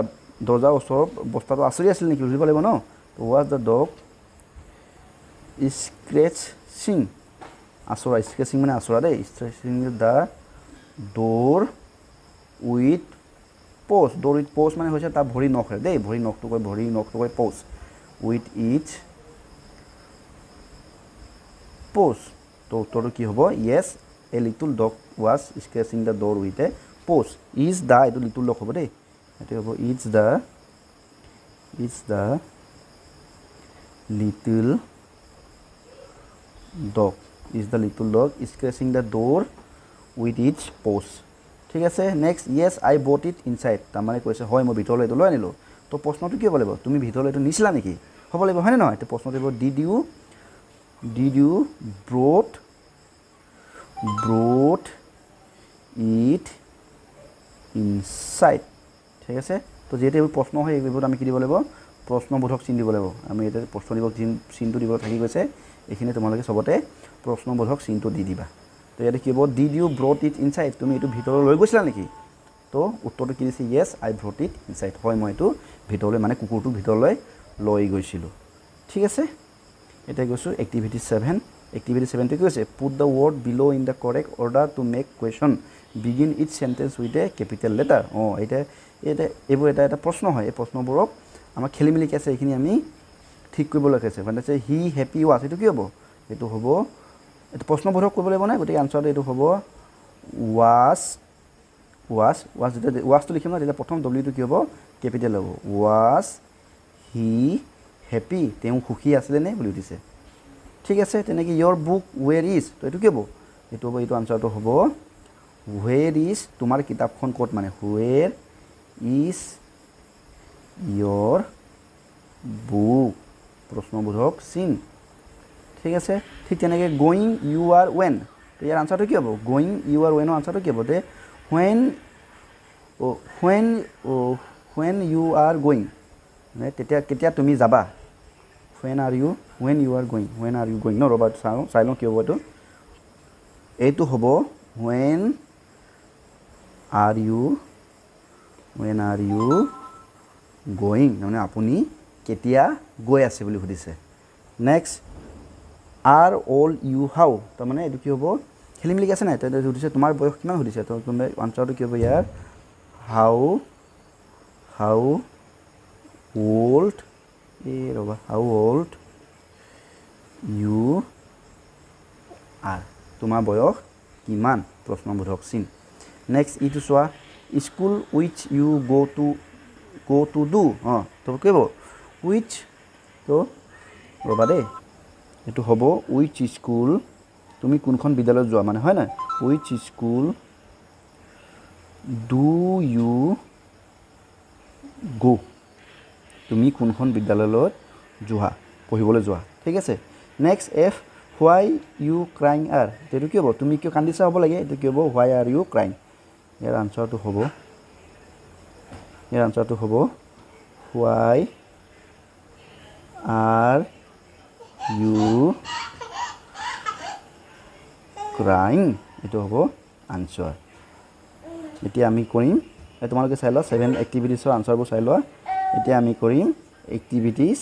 দৰ্জাৰ ওচৰৰ বস্তাটো আঁচুৰি আছিল নেকি বুজিব লাগিব ন তো ৱাজ দ্য ডগ স্ক্ৰেচিং আঁচৰা স্ক্ৰেচিং মানে আঁচৰা দেই scratching the door with post door with post মানে হৈছে তাৰ ভৰি নখৰে দেই ভৰি নখটো কয় প'ষ্ট উইথ ইটছ প'ষ্ট তো উত্তৰটো কি হ'ব yes a little dog was scratching the door with a post is the এইটো লিটল ডগ হ'ব দেই এইটো হ'ব it's the little dog scratching the door with its post ঠিক আছে next Yes I bought it inside তাৰমানে কৈছে হয় মই ভিতৰলৈ এইটো লৈ আনিলোঁ তো প্ৰশ্নটো কি হ'ব লাগিব তুমি ভিতৰলৈ এইটো নিছিলা নেকি হ'ব লাগিব হয়নে নহয় এতিয়া প্ৰশ্নটো হ'ব did you brought it inside ঠিক আছে তো যিহেতু এইবোৰ প্ৰশ্ন হয় এইবোৰ আমি কি দিব লাগিব প্ৰশ্নবোধক চিন দিব লাগিব আমি এতিয়া প্ৰশ্নবোধক চিনটো দিব থাকি গৈছে এইখিনি তোমালোকে চবতে প্ৰশ্নবোধক চিনটো দি দিবা তো ইয়াতে কি হ'ব did you brought it inside তুমি এইটো ভিতৰলৈ লৈ গৈছিলা নেকি তো উত্তৰটো কি দিছে য়েছ আই ব্ৰট ইট ইনচাইড হয় মই এইটো ভিতৰলৈ মানে কুকুৰটো ভিতৰলৈ লৈ গৈছিলোঁ ঠিক আছে এতিয়া গৈছোঁ এক্টিভিটি 7 এক্টিভিটি 7টো কি কৈছে put the word below' in the correct order to make question begin its sentence with a capital letter অঁ এইবোৰ এটা প্ৰশ্ন হয় এই প্ৰশ্নবোৰক আমাৰ খেলি মেলিকৈ আছে এইখিনি আমি ঠিক কৰিবলগীয়া আছে মানে হি হেপী ৱাজ এইটো কি হ'ব এইটো হ'ব এইটো প্ৰশ্নবোধক কৰিব লাগিব নাই গতিকে আনচাৰটো এইটো হ'ব ৱাজ ৱাজ যেতিয়া ৱাজটো লিখিম ন তেতিয়া প্ৰথম ডব্লিউটো কি হ'ব কেপিটেল হ'ব ৱাজ হি হেপী তেওঁ সুখী আছিলেনে বুলি সুধিছে ঠিক আছে তেনেকৈ ইয়ৰ বুক ৱেৰ ইজ তো এইটো কি হ'ব এইটো হ'ব এইটো আনচাৰটো হ'ব ৱেৰ ইজ তোমাৰ কিতাপখন ক'ত মানে ৱেৰ ইজ ইয়ৰ বুক প্ৰশ্নবোধক চিন ঠিক আছে ঠিক তেনেকৈ গ'য়িং ইউ আৰ ৱেন তো ইয়াৰ আনচাৰটো কি হ'ব গ'য়িং ইউ আৰ ৱেনৰ আনচাৰটো কি হ'ব যে when you are going মানে তেতিয়া কেতিয়া তুমি যাবা when you are going ন ৰ'বা চাই লওঁ কি হ'ব এইটো হ'ব when are you going মানে আপুনি কেতিয়া গৈ আছে বুলি সুধিছে next are all you how তাৰমানে এইটো কি হ'ব খেলি মেলি আছে নাই তো সুধিছে তোমাৰ বয়স কিমান সুধিছে তো তুমি আনচাৰটো কি হ'ব ইয়াৰ how old how old you are তোমাৰ বয়স কিমান প্ৰশ্নবোধক চিন নেক্সট ইটো চোৱা school which you go to do তো কি হ'ব which তো ৰ'বা দেই এইটো হ'ব which school তুমি কোনখন বিদ্যালয়ত যোৱা মানে হয় নাই which school do you go তুমি কোনখন বিদ্যালয়লৈ যোৱা পঢ়িবলৈ যোৱা ঠিক আছে next F why you crying are এইটো কি হ'ব তুমি কিয় কান্দিছা হ'ব লাগে এইটো কি হ'ব why are you crying ইয়াৰ আনচাৰটো হ'ব why are you crying এইটো হ'ব আনচাৰ এতিয়া আমি কৰিম তোমালোকে চাই লোৱা 7 এক্টিভিটিছৰ আনচাৰবোৰ চাই লোৱা এতিয়া আমি কৰিম এক্টিভিটিছ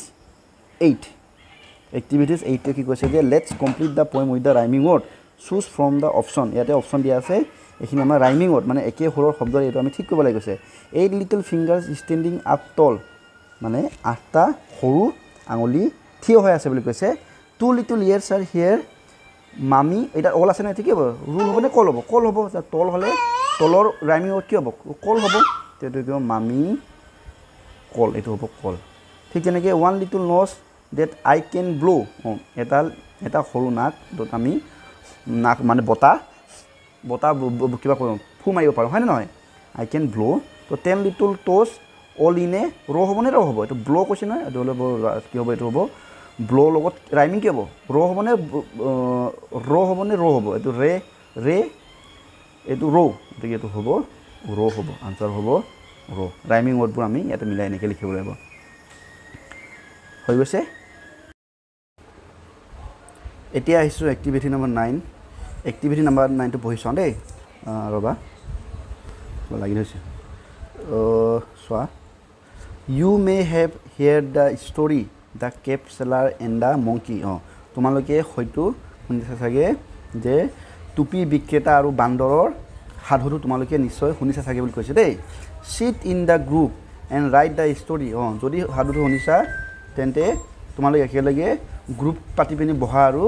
8 এক্টিভিটিছ 8 কি কৈছে যে let's complete the poem with the rhyming word choose from the option ইয়াতে অপশ্যন দিয়া আছে এইখিনি আমাৰ ৰাইমিং ৱৰ্ড মানে একে সুৰৰ শব্দ এইটো আমি ঠিক কৰিব লাগে কৈছে 8 লিটল ফিংগাৰ্ছ ষ্টেণ্ডিং আপ টল মানে 8টা সৰু আঙুলি থিয় হৈ আছে বুলি কৈছে 2 লিটল ইয়েৰ্ছ আৰ হিয়াৰ মামি এটা অল আছে নাই ঠিক হ'ব ৰুল হ'ব নে কল হ'ব তল হ'লে তলৰ ৰাইমিং ৱৰ্ড কি হ'ব কল হ'ব সেইটো কি হ'ব মামি কল এইটো হ'ব কল ঠিক তেনেকৈ 1 little nose that I can blow' এটা সৰু নাক য'ত আমি নাক মানে বতাহ কিবা ফু মাৰিব পাৰোঁ হয়নে নহয় আই কেন ব্ল' তো 10 লিটল ট'জ অল ইন এ ৰ' হ'ব নে ৰ' হ'ব এইটো ব্ল' কৈছে নহয় এইটো হ'লে কি হ'ব এইটো হ'ব ব্ল' লগত ৰাইমিং কি হ'ব ৰ' হ'ব নে ৰ' হ'ব এইটো ৰে এইটো ৰ' গতিকে এইটো হ'ব ৰ' হ'ব আনচাৰ হ'ব ৰ' ৰাইমিং ৱৰ্ডবোৰ আমি ইয়াতে মিলাই এনেকৈ লিখিব লাগিব হৈ গৈছে এতিয়া আহিছোঁ এক্টিভিটি নম্বৰ 9 এক্টিভিটি নম্বৰ 9টো পঢ়ি চাওঁ দেই ৰ'বা লাগি ধৰিছে চোৱা you may have heard the story the cap seller and the monkey তোমালোকে হয়তো শুনিছা চাগে যে টুপি বিক্ৰেতা আৰু বান্দৰৰ সাধুটো তোমালোকে নিশ্চয় শুনিছা চাগে বুলি কৈছে দেই sit in the group and write the story যদি সাধুটো শুনিছা তেন্তে তোমালোকে একেলগে গ্ৰুপ পাতি পিনি বহা আৰু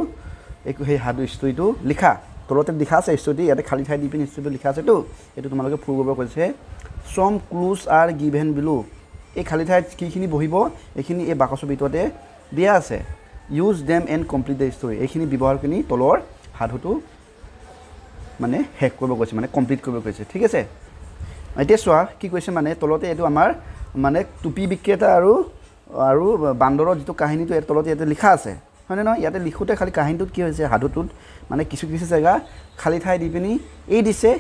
সেই সাধু ষ্টৰিটো লিখা তলতে লিখা আছে ষ্টৰি ইয়াতে খালী ঠাই দি পিনি ষ্টৰিটো লিখা আছেতো এইটো তোমালোকে ফুল কৰিব কৈছে চম ক্লুজ আৰ গিভেন বিলো এই খালী ঠাইত কিখিনি বহিব এইখিনি এই বাকচৰ ভিতৰতে দিয়া আছে use them and complete the story এইখিনি ব্যৱহাৰ কৰি তলৰ সাধুটো মানে শেষ কৰিব কৈছে মানে কমপ্লিট কৰিব কৈছে ঠিক আছে এতিয়া চোৱা কি কৈছে মানে তলতে এইটো আমাৰ মানে টুপি বিক্ৰেতা আৰু বান্দৰৰ যিটো কাহিনীটো ইয়াৰ তলতে ইয়াতে লিখা আছে হয়নে নহয় ইয়াতে লিখোঁতে খালি কাহিনীটোত কি হৈছে সাধুটোত মানে কিছু জেগা খালী ঠাই দি পিনি দিছে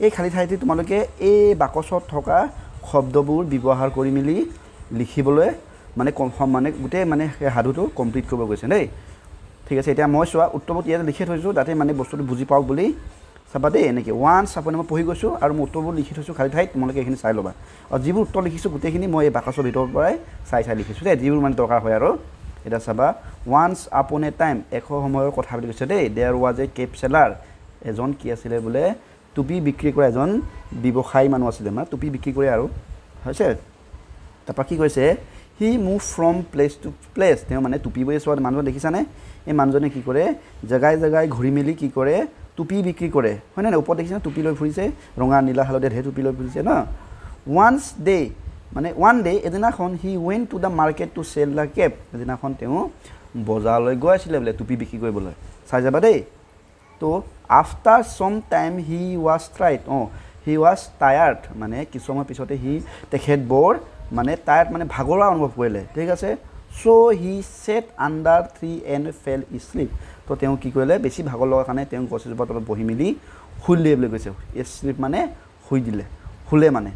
এই খালী ঠাইতে তোমালোকে এই বাকচত থকা শব্দবোৰ ব্যৱহাৰ কৰি মেলি লিখিবলৈ মানে গোটেই মানে সেই সাধুটো কমপ্লিট কৰিব গৈছে দেই ঠিক আছে এতিয়া মই চোৱা উত্তৰবোৰ ইয়াতে লিখি থৈছোঁ যাতে মানে বস্তুটো বুজি পাওক বুলি চাবা দেই এনেকৈ ওৱান্স আপুনি মই পঢ়ি গৈছোঁ আৰু মই উত্তৰবোৰ লিখি থৈছোঁ খালী ঠাইত তোমালোকে এইখিনি চাই ল'বা আৰু যিবোৰ উত্তৰ লিখিছোঁ গোটেইখিনি মই এই বাকচৰ ভিতৰৰ পৰাই চাই লিখিছোঁ দেই যিবোৰ মানে দৰকাৰ হয় আৰু এটা চাবা ওৱান্স আপন এ টাইম সময়ৰ কথা বুলি কৈছে দেই there was a cap seller এজন কি আছিলে বোলে টুপি বিক্ৰী কৰা এজন ব্যৱসায়ী মানুহ আছিলে মানে টুপি বিক্ৰী কৰে আৰু হৈছে তাৰপৰা কি কৈছে হি move from place to place তেওঁ মানে টুপি বৈ চোৱা মানুহজন দেখিছানে এই মানুহজনে কি কৰে জেগাই ঘূৰি মেলি কি কৰে টুপি বিক্ৰী কৰে হয়নে নাই ওপৰত দেখিছে টুপি লৈ ফুৰিছে ৰঙা নীলা হালধীয়া ঢেৰ টুপি লৈ ফুৰিছে ন ওৱান্স ডে মানে ওৱান ডে এদিনাখন he went to the market to sell the cap এদিনাখন তেওঁ বজাৰলৈ গৈ আছিলে বোলে টুপি বিক্ৰী কৰিবলৈ চাই যাবা দেই তো আফটাৰ চম time he was tried he was tired মানে কিছু সময় পিছতে তেখেত বৰ মানে টায়াৰ্ড মানে ভাগৰুৱা অনুভৱ কৰিলে ঠিক আছে so' he sat under tree and fell sleep তো তেওঁ কি কৰিলে বেছি ভাগৰ লগাৰ কাৰণে তেওঁ গছ এজোপা তলত বহি মেলি শুই দিলে বুলি কৈছে স্লিপ মানে শুই দিলে শুলে মানে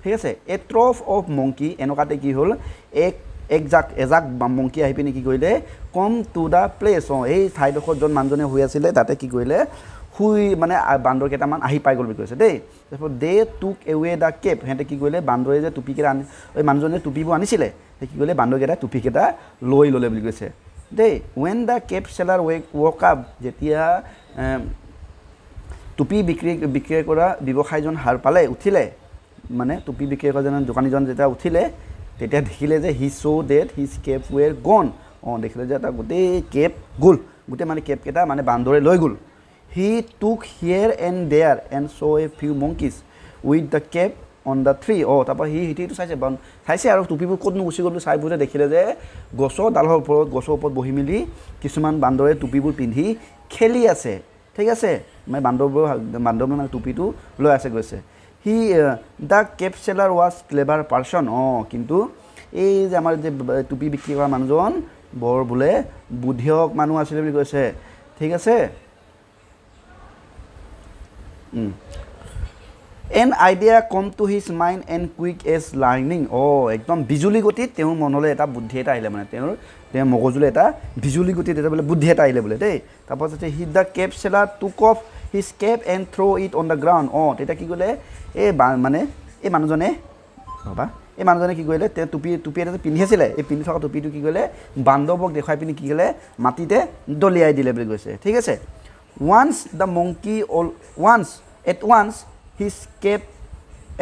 ঠিক আছে এ ট্ৰফ অফ মংকি এনেকুৱাতে কি হ'ল এজাক মংকি আহি পিনে কি কৰিলে কম টু দ্য প্লেচ এই ঠাইডোখৰত য'ত মানুহজনে শুই আছিলে তাতে কি কৰিলে শুই মানে বান্দৰ কেইটামান আহি পাই গ'ল বুলি কৈছে দেই তাৰপিছত দে টুক এৱে দ্য কেপ সিহঁতে কি কৰিলে বান্দৰে যে টুপিকেইটা আনি এই মানুহজনে টুপিবোৰ আনিছিলে সেই কি কৰিলে বান্দৰকেইটা টুপিকেইটা লৈ ল'লে বুলি কৈছে দেই when the cap seller woke up যেতিয়া টুপি বিক্ৰী কৰা ব্যৱসায়ীজন হাৰ পালে উঠিলে মানে টুপি বিক্ৰী কৰা দোকানীজন যেতিয়া উঠিলে তেতিয়া দেখিলে যে হি চ' ডেট হিজ কেপ ৱেৰ গ'ন দেখিলে যে এটা গোটেই কেপ গ'ল গোটেই মানে কেপকেইটা মানে বান্দৰে লৈ গ'ল he took here and there and saw' a few monkeys with the cap on the tree তাৰপৰা সিটো চাইছে আৰু টুপিবোৰ ক'তনো গুচি গ'ল চাই বুজে দেখিলে যে গছৰ ওপৰত বহি মেলি কিছুমান বান্দৰে টুপিবোৰ পিন্ধি খেলি আছে ঠিক আছে মানে বান্দৰবোৰ মানে টুপিটো লৈ আছে গৈছে he the cap seller was clever person কিন্তু এই যে আমাৰ যে টুপি বিক্ৰী কৰা মানুহজন বৰ বোলে বুদ্ধিয়ক মানুহ আছিলে বুলি কৈছে ঠিক আছে an idea come to his mind and quick as lightning একদম বিজুলী গতিত তেওঁৰ মনলৈ এটা বুদ্ধি এটা আহিলে মানে তেওঁৰ মগজুলৈ এটা বিজুলী গতিত এটা বোলে বুদ্ধি এটা আহিলে বোলে দেই তাৰপাছত he the cap seller took off his cap and throw' it on the ground তেতিয়া কি কৰিলে এই মানুহজনে কি কৰিলে তেওঁ টুপি এটা পিন্ধি আছিলে এই পিন্ধি থকা টুপিটো কি কৰিলে বান্দৰবোৰক দেখুৱাই পিনি কি কৰিলে মাটিতে দলিয়াই দিলে বুলি কৈছে ঠিক আছে once the monkey at once his cap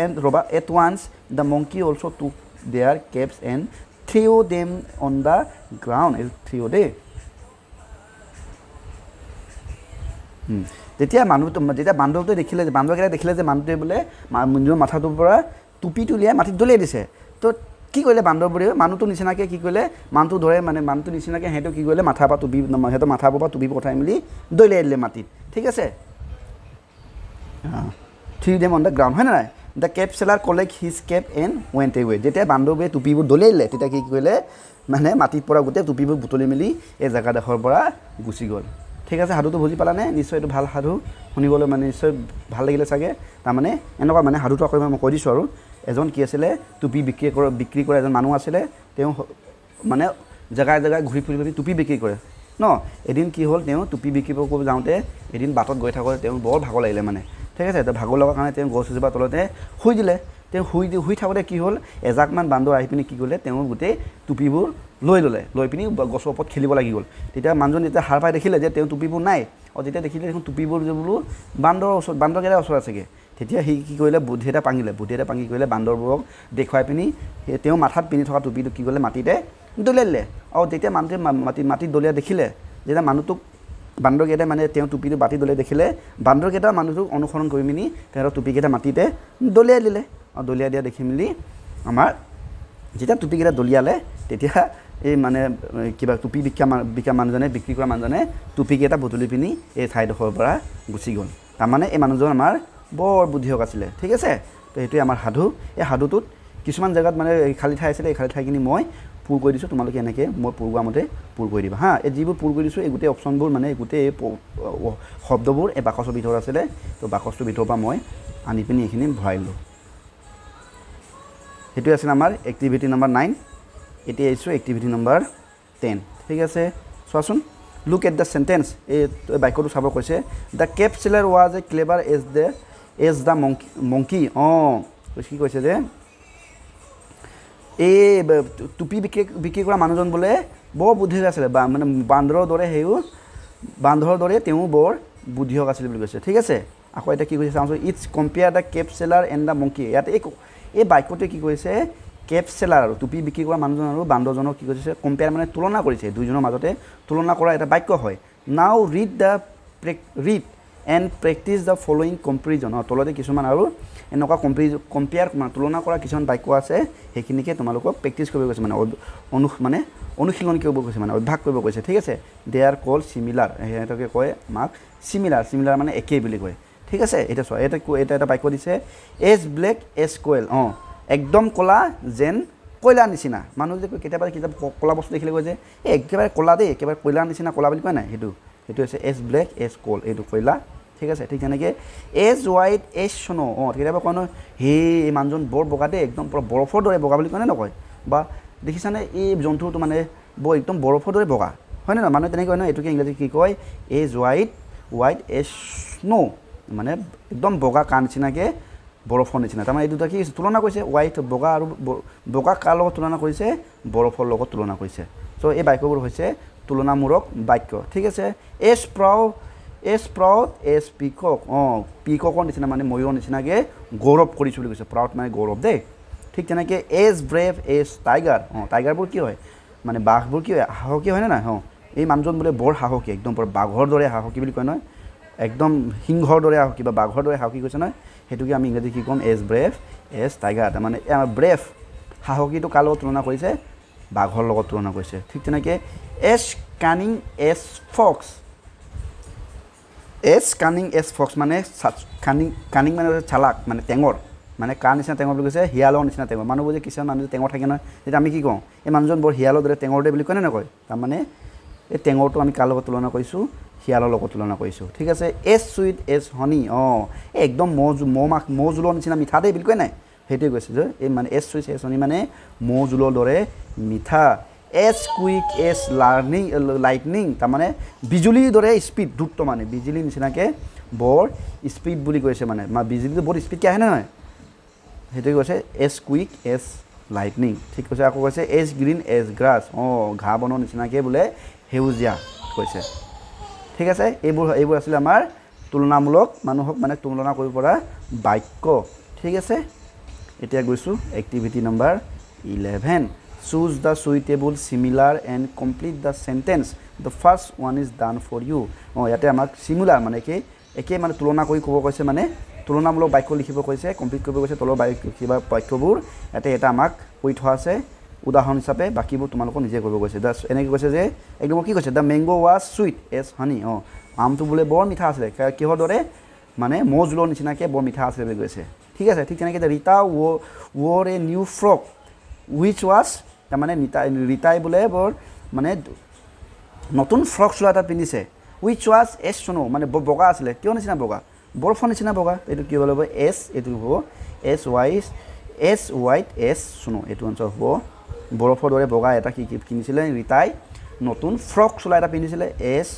and at once the monkey also' took their caps and threw' them on the ground threw' they যেতিয়া বান্দৰটোৱে দেখিলে যে বান্দৰকেইটাই দেখিলে যে মানুহটোৱে বোলে নিজৰ মাথাটোৰ পৰা টুপিটো উলিয়াই মাটিত দলিয়াই দিছে তো কি কৰিলে বান্দৰবোৰে মানুহটো নিচিনাকৈ কি কৰিলে মানুহটো ধৰে মানে মানুহটো নিচিনাকৈ সিহঁতে কি কৰিলে মাথাৰ পৰা টুপিবোৰ উঠাই মেলি দলিয়াই দিলে মাটিত ঠিক আছে throw them on the ground হয় নাই the cap seller collect his cap and went away যেতিয়া বান্দৰবোৰে টুপিবোৰ দলিয়াই দিলে তেতিয়া কি কৰিলে মানে মাটিত পৰা গোটেই টুপিবোৰ বুটলি মেলি এই জেগাডোখৰৰ পৰা গুচি গ'ল ঠিক আছে সাধুটো বুজি পালানে নিশ্চয় এইটো ভাল সাধু শুনিবলৈ মানে নিশ্চয় ভাল লাগিলে চাগে তাৰমানে এনেকুৱা মানে সাধুটো আকৌ মই কৈ দিছোঁ আৰু এজন কি আছিলে টুপি বিক্ৰী কৰা এজন মানুহ আছিলে তেওঁ মানে জেগাই ঘূৰি ফুৰি টুপি বিক্ৰী কৰে ন এদিন কি হ'ল তেওঁ টুপি বিক্ৰী কৰিব যাওঁতে এদিন বাটত গৈ থাকোঁতে তেওঁ বৰ ভাগৰ লাগিলে মানে ঠিক আছে ভাগৰ লগাৰ কাৰণে তেওঁ গছ এজোপা তলতে শুই দিলে তেওঁ শুই থাকোঁতে কি হ'ল এজাকমান বান্দৰ আহি পিনি কি কৰিলে তেওঁ গোটেই টুপিবোৰ লৈ পিনি গছৰ ওপৰত খেলিব লাগি গ'ল তেতিয়া মানুহজন যেতিয়া সাৰ পাই দেখিলে যে তেওঁ টুপিবোৰ নাই যেতিয়া দেখিলে দেখোন টুপিবোৰ যে বোলো বান্দৰকেইটাৰ ওচৰত আছেগৈ তেতিয়া সি কি কৰিলে বুদ্ধি এটা পাঙি কৰিলে বান্দৰবোৰক দেখুৱাই পিনি তেওঁ মাথাত পিন্ধি থকা টুপিটো কি কৰিলে মাটিতে দলিয়াই দিলে আৰু তেতিয়া মানুহটোৱে মাটিত দলিয়াই দেখিলে যেতিয়া মানুহটোক বান্দৰকেইটাই মানে তেওঁ টুপিটো মাটিত দলিয়াই দেখিলে বান্দৰকেইটা মানুহটোক অনুসৰণ কৰি পিনি তেওঁৰ টুপিকেইটা মাটিতে দলিয়াই দিলে আৰু দলিয়াই দিয়া দেখি মেলি আমাৰ যেতিয়া টুপিকেইটা দলিয়ালে তেতিয়া এই মানে কিবা টুপি বিক্ৰী কৰা মানুহজনে টুপিকেইটা বুটলি পিনি এই ঠাইডোখৰৰ পৰা গুচি গ'ল তাৰমানে এই মানুহজন আমাৰ বৰ বুদ্ধিয়ক আছিলে ঠিক আছে তো সেইটোৱে আমাৰ সাধু এই সাধুটোত কিছুমান জেগাত মানে খালী ঠাই আছিলে এই খালী ঠাইখিনি মই পূৰ কৰি দিছোঁ তোমালোকে এনেকৈ মই পূৰ কৰা মতে পূৰ কৰি দিবা এই যিবোৰ পূৰ কৰি দিছোঁ এই গোটেই অপশ্যনবোৰ মানে গোটেই শব্দবোৰ এই বাকচৰ ভিতৰত আছিলে তো বাকচটোৰ ভিতৰৰ পৰা মই আনি পিনি এইখিনি ভৰাই দিলোঁ সেইটোৱে আছিল আমাৰ এক্টিভিটি নম্বৰ 9 এতিয়া আহিছোঁ এক্টিভিটি নম্বৰ 10 ঠিক আছে চোৱাচোন লুক এট দ্য চেণ্টেন্স এই বাক্যটো চাব কৈছে the cap seller was a clever as the monkey কি কৈছে যে এই টুপি বিক্ৰী কৰা মানুহজন বোলে বৰ বুদ্ধিয়ক আছিলে মানে বান্দৰৰ দৰে তেওঁ বৰ বুদ্ধিয়ক আছিলে বুলি কৈছে ঠিক আছে আকৌ এতিয়া কি কৈছে চাওঁচোন let's compare the cap seller and the monkey ইয়াত এই বাক্যটোৱে কি কৈছে কেপ চেলাৰ আৰু টুপি বিক্ৰী কৰা মানুহজন আৰু বান্দৰজনক কি কৰিছে কম্পেয়াৰ মানে তুলনা কৰিছে দুইজনৰ মাজতে তুলনা কৰা এটা বাক্য হয় now read and practice the following comparison তলতে কিছুমান আৰু এনেকুৱা কম্পেয়াৰ তুলনা কৰা কিছুমান বাক্য আছে সেইখিনিকে তোমালোকক প্ৰেক্টিচ কৰিব কৈছে মানে অনুশীলন কৰিব কৈছে মানে অভ্যাস কৰিব কৈছে ঠিক আছে দে আৰ কল চিমিলাৰ সিহঁতকে কয় আমাক চিমিলাৰ মানে একেই বুলি কয় ঠিক আছে এটা চোৱা এটা বাক্য দিছে এজ ব্লেক এজ কোৱেল একদম ক'লা যেন কয়লাৰ নিচিনা মানুহ যে কেতিয়াবা ক'লা বস্তু দেখিলে কয় যে একেবাৰে ক'লা দেই একেবাৰে কয়লাৰ নিচিনা ক'লা বুলি কয় নাই সেইটো হৈছে এজ ব্লেক এজ কোৱেল এইটো কয়লা ঠিক আছে ঠিক তেনেকৈ এজ হোৱাইট এজ স্ন' কেতিয়াবা কয় নহয় সেই মানুহজন বৰ বগা দেই একদম পূৰা বৰফৰ দৰে বগা বুলি কয়নে নকয় বা দেখিছানে এই জন্তুটো মানে একদম বৰফৰ দৰে বগা হয়নে নহয় মানুহে তেনেকৈ কয় নহয় এইটোকে ইংৰাজীত কি কয় এজ হোৱাইট এজ স্ন' মানে একদম বগা কাৰ নিচিনাকৈ বৰফৰ নিচিনা তাৰমানে এই দুটা কি তুলনা কৰিছে হোৱাইট বগা আৰু বগা কাৰ লগত তুলনা কৰিছে বৰফৰ লগত তুলনা কৰিছে চ' এই বাক্যবোৰ হৈছে তুলনামূলক বাক্য ঠিক আছে এজ প্ৰাউড এজ পিকক পিককৰ নিচিনা মানে ময়ূৰৰ নিচিনাকৈ গৌৰৱ কৰিছোঁ বুলি কৈছে প্ৰাউড মানে গৌৰৱ দেই ঠিক তেনেকৈ এজ ব্ৰেভ এজ টাইগাৰ টাইগাৰবোৰ কি হয় মানে বাঘবোৰ কি হয় সাহসী হয়নে নাই এই মানুহজন বোলে বৰ সাহসী একদম বৰ বাঘৰ দৰে সাহসী বুলি কয় নহয় একদম সিংহৰ দৰে সাহসী বা বাঘৰ দৰে সাহসী কৈছে নহয় সেইটোকে আমি ইংৰাজীত কি ক'ম এজ ব্ৰেভ এজ টাইগাৰ তাৰমানে ব্ৰেভ সাহসীটো কাৰ লগত তুলনা কৰিছে বাঘৰ লগত তুলনা কৰিছে ঠিক তেনেকৈ এজ কানিং এজ ফক্স মানে কানিং মানে চালাক মানে টেঙৰ মানে কাৰ নিচিনা টেঙৰ বুলি কৈছে শিয়ালৰ নিচিনা টেঙৰ মানুহবোৰ যে কিছুমান মানুহ যে টেঙৰ থাকে নহয় তেতিয়া আমি কি কওঁ এই মানুহজন বৰ শিয়ালৰ দৰে টেঙৰ দৰে বুলি কয়নে নকয় তাৰমানে এই টেঙৰটো আমি কাৰ লগত তুলনা কৰিছোঁ শিয়ালৰ লগত তুলনা কৰিছোঁ ঠিক আছে এজ চুইট এজ হনি একদম মৌ জোলৰ নিচিনা মিঠা দেই বুলি কয় নাই সেইটোৱে কৈছে যে এই মানে এজ চুইট এজ হনি মানে মৌ জোলৰ দৰে মিঠা এজ কুইক এজ লাইটনিং তাৰমানে বিজুলীৰ দৰে স্পীড দ্ৰুত মানে বিজুলীৰ নিচিনাকৈ বৰ স্পীড বুলি কৈছে মানে বিজুলীটো বৰ স্পীডকৈ আহে নহয় সেইটোৱে কৈছে এজ কুইক এজ লাইটনিং ঠিক কৈছে আকৌ কৈছে এজ গ্ৰীণ এজ গ্ৰাছ ঘাঁহ বনৰ নিচিনাকৈ বোলে সেউজীয়া কৈছে ঠিক আছে এইবোৰ আছিলে আমাৰ তুলনামূলক মানুহক মানে তুলনা কৰিব পৰা বাক্য ঠিক আছে এতিয়া গৈছোঁ activity number 11 choose the suitable similar and complete the sentence the first one is done for you ইয়াতে আমাক চিমিলাৰ মানে একেই মানে তুলনা কৰি ক'ব কৈছে মানে তুলনামূলক বাক্য লিখিব কৈছে কমপ্লিট কৰিব কৈছে তলৰ কিবা বাক্যবোৰ ইয়াতে এটা আমাক কৈ থোৱা আছে উদাহৰণ হিচাপে বাকীবোৰ তোমালোকক নিজে কৰিব কৈছে এনেকৈ কৈছে যে একদম কি কৈছে the mango' was sweet as honey আমটো বোলে বৰ মিঠা আছিলে কিহৰ দৰে মানে মৌ জোলৰ নিচিনাকৈ বৰ মিঠা আছিলে বুলি কৈছে ঠিক আছে ঠিক তেনেকৈ Rita wore a new frock which was তাৰমানে ৰীতাই বোলে বৰ মানে নতুন ফ্ৰক চোলা এটা পিন্ধিছে উইচ ৱাজ এজ স্ন' মানে বৰ বগা আছিলে কিয় নিচিনা বগা বৰফৰ নিচিনা বগা এইটো কি হ'ব লাগিব এইটো হ'ব এজ হোৱাইট এজ স্ন' এইটো অঞ্চল হ'ব বৰফৰ দৰে বগা এটা কি কিনিছিলে ৰীতাই নতুন ফ্ৰক চোলা এটা পিন্ধিছিলে এজ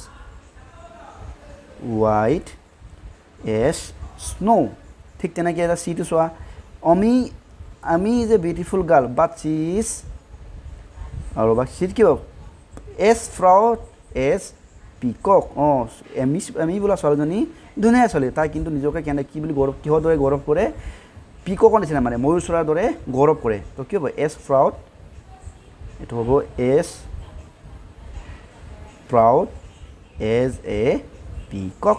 হোৱাইট এজ স্ন' ঠিক তেনেকৈ এটা চিটো চোৱা আমি is a beautiful girl but C is আৰু বা চিট কি হ'ব এজ প্ৰাউড এজ পিকক আমি বোলা ছোৱালীজনী ধুনীয়া ছোৱালী তাই কিন্তু নিজকে কি বুলি কিহৰ দৰে গৌৰৱ কৰে পিককৰ নিচিনা মানে ময়ূৰ চৰাৰ দৰে গৌৰৱ কৰে তো কি হ'ব এজ প্ৰাউড এইটো হ'ব as proud as a peacock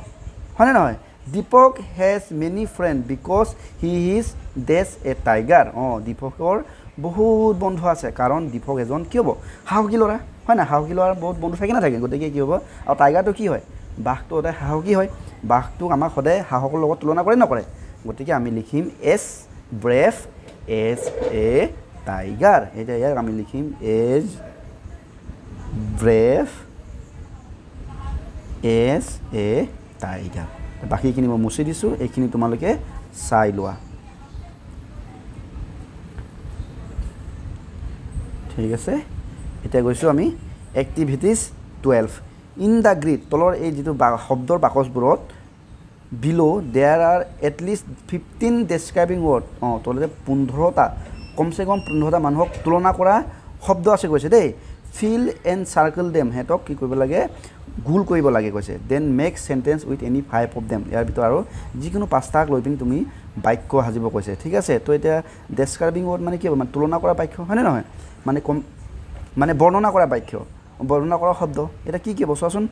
হয়নে নহয় Deepak has many friend because he is does a tiger দীপকৰ বহুত বন্ধু আছে কাৰণ দীপক এজন কি হ'ব সাহসী ল'ৰা হয় নাই সাহসী ল'ৰাৰ বহুত বন্ধু থাকে নাথাকে গতিকে কি হ'ব আৰু টাইগাৰটো কি হয় বাঘটো সদায় সাহসী হয় বাঘটোক আমাক সদায় সাহসৰ লগত তুলনা কৰে নকৰে গতিকে আমি লিখিম as brave as a tiger এতিয়া ইয়াক আমি লিখিম as brave as a tiger বাকীখিনি মই মুচি দিছোঁ এইখিনি তোমালোকে চাই লোৱা ঠিক আছে এতিয়া গৈছোঁ আমি এক্টিভিটিজ 12 ইন দ্য গ্ৰিড তলৰ এই যিটো শব্দৰ বাকচবোৰত বিলো দেয়াৰ আৰ এটলিষ্ট 15 ডেছক্ৰাইবিং ৱৰ্ড তলতে 15টা কমচে কম 15টা মানুহক তুলনা কৰা শব্দ আছে কৈছে দেই ফিল এণ্ড চাৰ্কেল দেম সিহঁতক কি কৰিব লাগে গোল কৰিব লাগে কৈছে then make sentence with any 5 of them ইয়াৰ ভিতৰত আৰু যিকোনো 5টাক লৈ পিনি তুমি বাক্য সাজিব কৈছে ঠিক আছে তো এতিয়া ডেছক্ৰাইবিং ৱৰ্ড মানে কি হ'ব মানে তুলনা কৰা বাক্য হয়নে নহয় মানে বৰ্ণনা কৰা বাক্য বৰ্ণনা কৰা শব্দ এটা কি হ'ব চোৱাচোন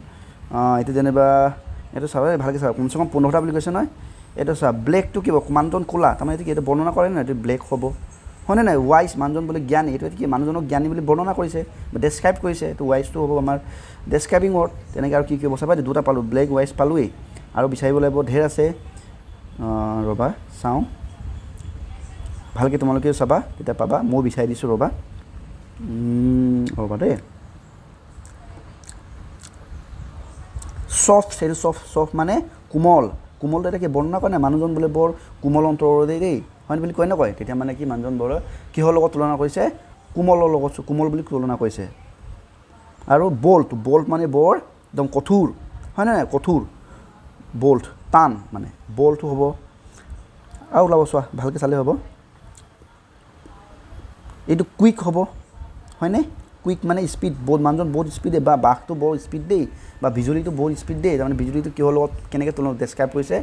এতিয়া যেনিবা এইটো চাব ভালকৈ চাব কমচে কম 15টা বুলি কৈছে নহয় এইটো চোৱা ব্লেকটো কি হ'ব মানুহজন ক'লা তাৰমানে এইটো কি এইটো বৰ্ণনা কৰে নাই এইটো ব্লেক হ'ব হয়নে নাই ৱাইজ মানুহজন বোলে জ্ঞানী এইটো কি মানুহজনক জ্ঞানী বুলি বৰ্ণনা কৰিছে বা ডেছক্ৰাইব কৰিছে এইটো ৱাইজটো হ'ব আমাৰ ডেছক্ৰাইবিং ৱৰ্ড তেনেকৈ আৰু কি কি হ'ব চাবা দুটা পালোঁ ব্লেক ৱাইজ পালোঁৱেই আৰু বিচাৰিব লাগিব ঢেৰ আছে ৰ'বা চাওঁ ভালকৈ তোমালোকেও চাবা তেতিয়া পাবা মই বিচাৰি দিছোঁ ৰ'বা ৰ'বা দেই ছফ্ট সেইটো ছফ্ট মানে কোমলটো এতিয়া কি বৰ্ণনা কৰে নাই মানুহজন বোলে বৰ কোমল অন্তৰৰ দেই হয় বুলি কয় নকয় তেতিয়া মানে কি মানুহজন বৰ কিহৰ লগত তুলনা কৰিছে কোমলৰ লগত কোমল বুলি তুলনা কৰিছে আৰু বল্ট মানে বৰ একদম কঠোৰ হয় নাই কঠোৰ বল্ট টান মানে বল্টটো হ'ব আৰু ওলাব চোৱা ভালকৈ চালে হ'ব এইটো কুইক হ'ব হয়নে কুইক মানে স্পীড মানুহজন বহুত স্পীডে বা বাঘটো বৰ স্পীড দেই বা বিজুলীটো বহুত স্পীড দেই তাৰমানে বিজুলীটো কিহৰ লগত কেনেকৈ তুলনা ডেছক্ৰাইব কৰিছে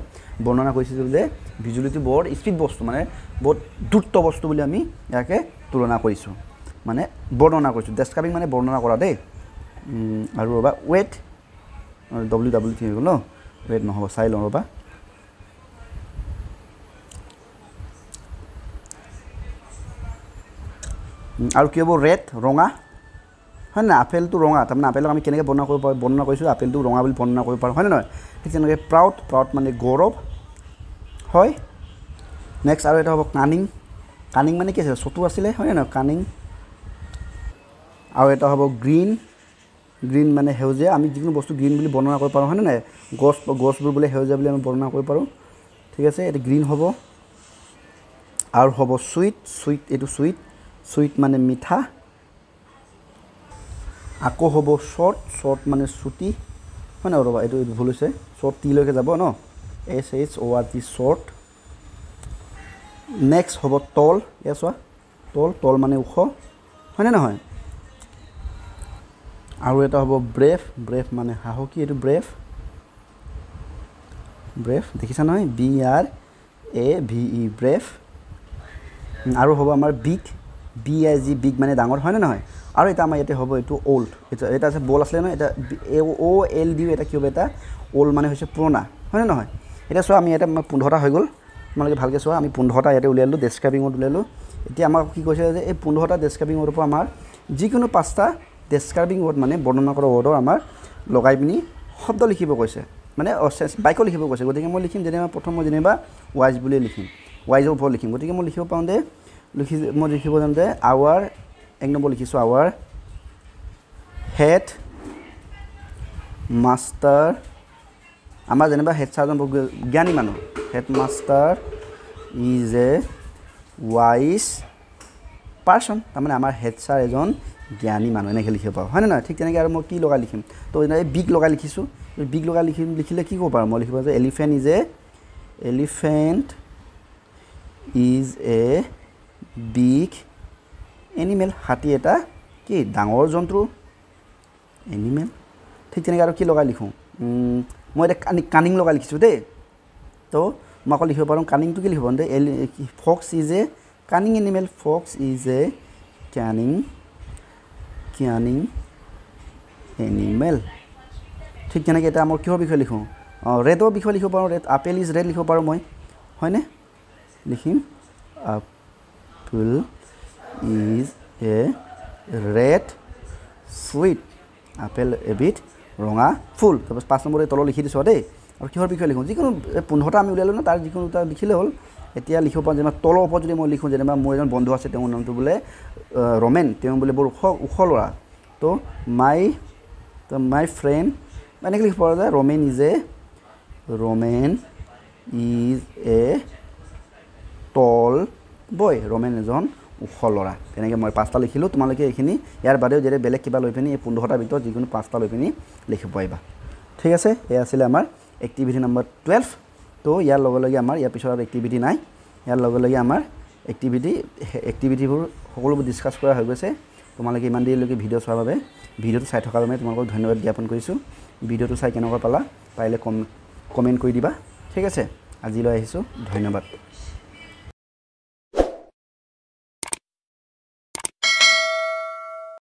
বৰ্ণনা কৰিছিল যে বিজুলীটো বৰ স্পীড বস্তু মানে বহুত দ্ৰুত বস্তু বুলি আমি ইয়াকে তুলনা কৰিছোঁ মানে বৰ্ণনা কৰিছোঁ ডেছক্ৰাইবিং মানে বৰ্ণনা কৰা দেই আৰু ৰ'বা ৱেট WWT হৈ গ'ল ন ৱেট নহ'ব চাই লওঁ ৰ'বা আৰু কি হ'ব ৰেড ৰঙা হয় নাই আপেলটো ৰঙা তাৰমানে আপেলক আমি কেনেকৈ বৰ্ণনা কৰিছোঁ আপেলটো ৰঙা বুলি বৰ্ণনা কৰিব পাৰোঁ হয় নে নহয় ঠিক তেনেকৈ প্ৰাউড মানে গৌৰৱ হয় নেক্সট আৰু এটা হ'ব কানিং মানে কি আছিলে চতু আছিলে হয় নে নহয় কানিং আৰু এটা হ'ব গ্ৰীণ মানে সেউজীয়া আমি যিকোনো বস্তু গ্ৰীণ বুলি বৰ্ণনা কৰিব পাৰোঁ হয়নে নাই গছবোৰ বোলে সেউজীয়া বুলি আমি বৰ্ণনা কৰিব পাৰোঁ ঠিক আছে এইটো গ্ৰীণ হ'ব আৰু হ'ব এইটো চুইট মানে মিঠা আকৌ হ'ব শ্বৰ্ট মানে চুটি হয় নাই ৰ'বা এইটো ভুল হৈছে শ্বৰ্ট টিলৈকে যাব ন SHORT শ্বৰ্ট নেক্সট হ'ব তল এয়া চোৱা তল মানে ওখ হয়নে নহয় আৰু এটা হ'ব ব্ৰেভ মানে সাহসী এইটো ব্ৰেভ দেখিছা নহয় BRAVE ব্ৰেভ আৰু হ'ব আমাৰ BIG বিগ মানে ডাঙৰ হয়নে নহয় আৰু এটা আমাৰ ইয়াতে হ'ব এইটো অল্ড এটা আছে বল আছিলে নহয় এটা OLD এটা কি হ'ব এটা অল্ড মানে হৈছে পুৰণা হয়নে নহয় এতিয়া চোৱা আমি ইয়াতে 15টা হৈ গ'ল তোমালোকে ভালকৈ চোৱা আমি 15টা ইয়াতে উলিয়ালোঁ ডেছক্ৰাইবিঙত উলিয়ালোঁ এতিয়া আমাক কি কৈছে যে এই 15টা ডেছক্ৰাইবিং ৱৰ্ডৰ পৰা আমাৰ যিকোনো 5টা ডেছক্ৰাইবিং ৱৰ্ড মানে বৰ্ণনা কৰা ৱৰ্ডৰ আমাৰ লগাই পিনি শব্দ লিখিব কৈছে মানে বাক্য লিখিব কৈছে গতিকে মই লিখিম যেনিবা প্ৰথম মই যেনিবা ৱাইজ বুলিয়ে লিখিম ৱাইজৰ ওপৰত লিখিম গতিকে মই লিখিব পাৰোঁ মই লিখিব যাওঁতে আৱাৰ 1 নম্বৰ লিখিছোঁ আৱাৰ হেড মাষ্টাৰ আমাৰ যেনিবা হেড ছাৰজন জ্ঞানী মানুহ head master is a wise person তাৰমানে আমাৰ হেড ছাৰ এজন জ্ঞানী মানুহ এনেকৈ লিখিব পাৰোঁ হয় নে নহয় ঠিক তেনেকৈ আৰু মই কি লগাই লিখিম তো এই বিগ লগাই লিখিছোঁ বিগ লগাই লিখিলে কি ক'ব পাৰোঁ মই লিখিব যে elephant is a big animal হাতী এটা কি ডাঙৰ জন্তু এনিমেল ঠিক তেনেকৈ আৰু কি লগাই লিখোঁ মই এতিয়া কানিং লগাই লিখিছোঁ দেই তো মই আকৌ লিখিব পাৰোঁ কানিংটো কি লিখিব দেই fox is a cunning animal fox is a cunning animal ঠিক তেনেকৈ এতিয়া মই কিহৰ বিষয়ে লিখোঁ ৰেডৰ বিষয়ে লিখিব পাৰোঁ আপেল ইজ ৰেড লিখিব পাৰোঁ মই হয়নে লিখিম apple is a red fruit apple এবিধ ৰঙা ফুল তাৰপিছত 5 নম্বৰতে তলত লিখি দিছোঁ দেই আৰু কিহৰ বিষয়ে লিখোঁ যিকোনো 15টা আমি উলিয়ালোঁ ন তাৰ যিকোনো এটা লিখিলে হ'ল এতিয়া লিখিব পাৰোঁ যেনিবা তলৰ ওপৰত যদি মই লিখোঁ যেনিবা মোৰ এজন বন্ধু আছে তেওঁৰ নামটো বোলে ৰমেন তেওঁ বোলে বৰ ওখ ল'ৰা তো মাই ফ্ৰেণ্ড এনেকৈ লিখিব পৰা যায় ৰমেন ইজ এ টল বয় ৰমেন এজন ওখ ল'ৰা তেনেকৈ মই 5টা লিখিলোঁ তোমালোকে এইখিনি ইয়াৰ বাদেও যদি বেলেগ কিবা লৈ পিনি এই 15টাৰ ভিতৰত যিকোনো 5টা লৈ পিনি লিখিব পাৰিবা ঠিক আছে এয়া আছিলে আমাৰ এক্টিভিটি নম্বৰ 12 তো ইয়াৰ লগে লগে আমাৰ ইয়াৰ পিছত আৰু এক্টিভিটি নাই ইয়াৰ লগে লগে আমাৰ এক্টিভিটিবোৰ সকলোবোৰ ডিছকাছ কৰা হৈ গৈছে তোমালোকে ইমান দেৰিলৈকে ভিডিঅ' চোৱাৰ বাবে ভিডিঅ'টো চাই থকাৰ বাবে তোমালোকক ধন্যবাদ জ্ঞাপন কৰিছোঁ ভিডিঅ'টো চাই কেনেকুৱা পালা পাৰিলে কমেণ্ট কৰি দিবা ঠিক আছে আজিলৈ আহিছোঁ ধন্যবাদ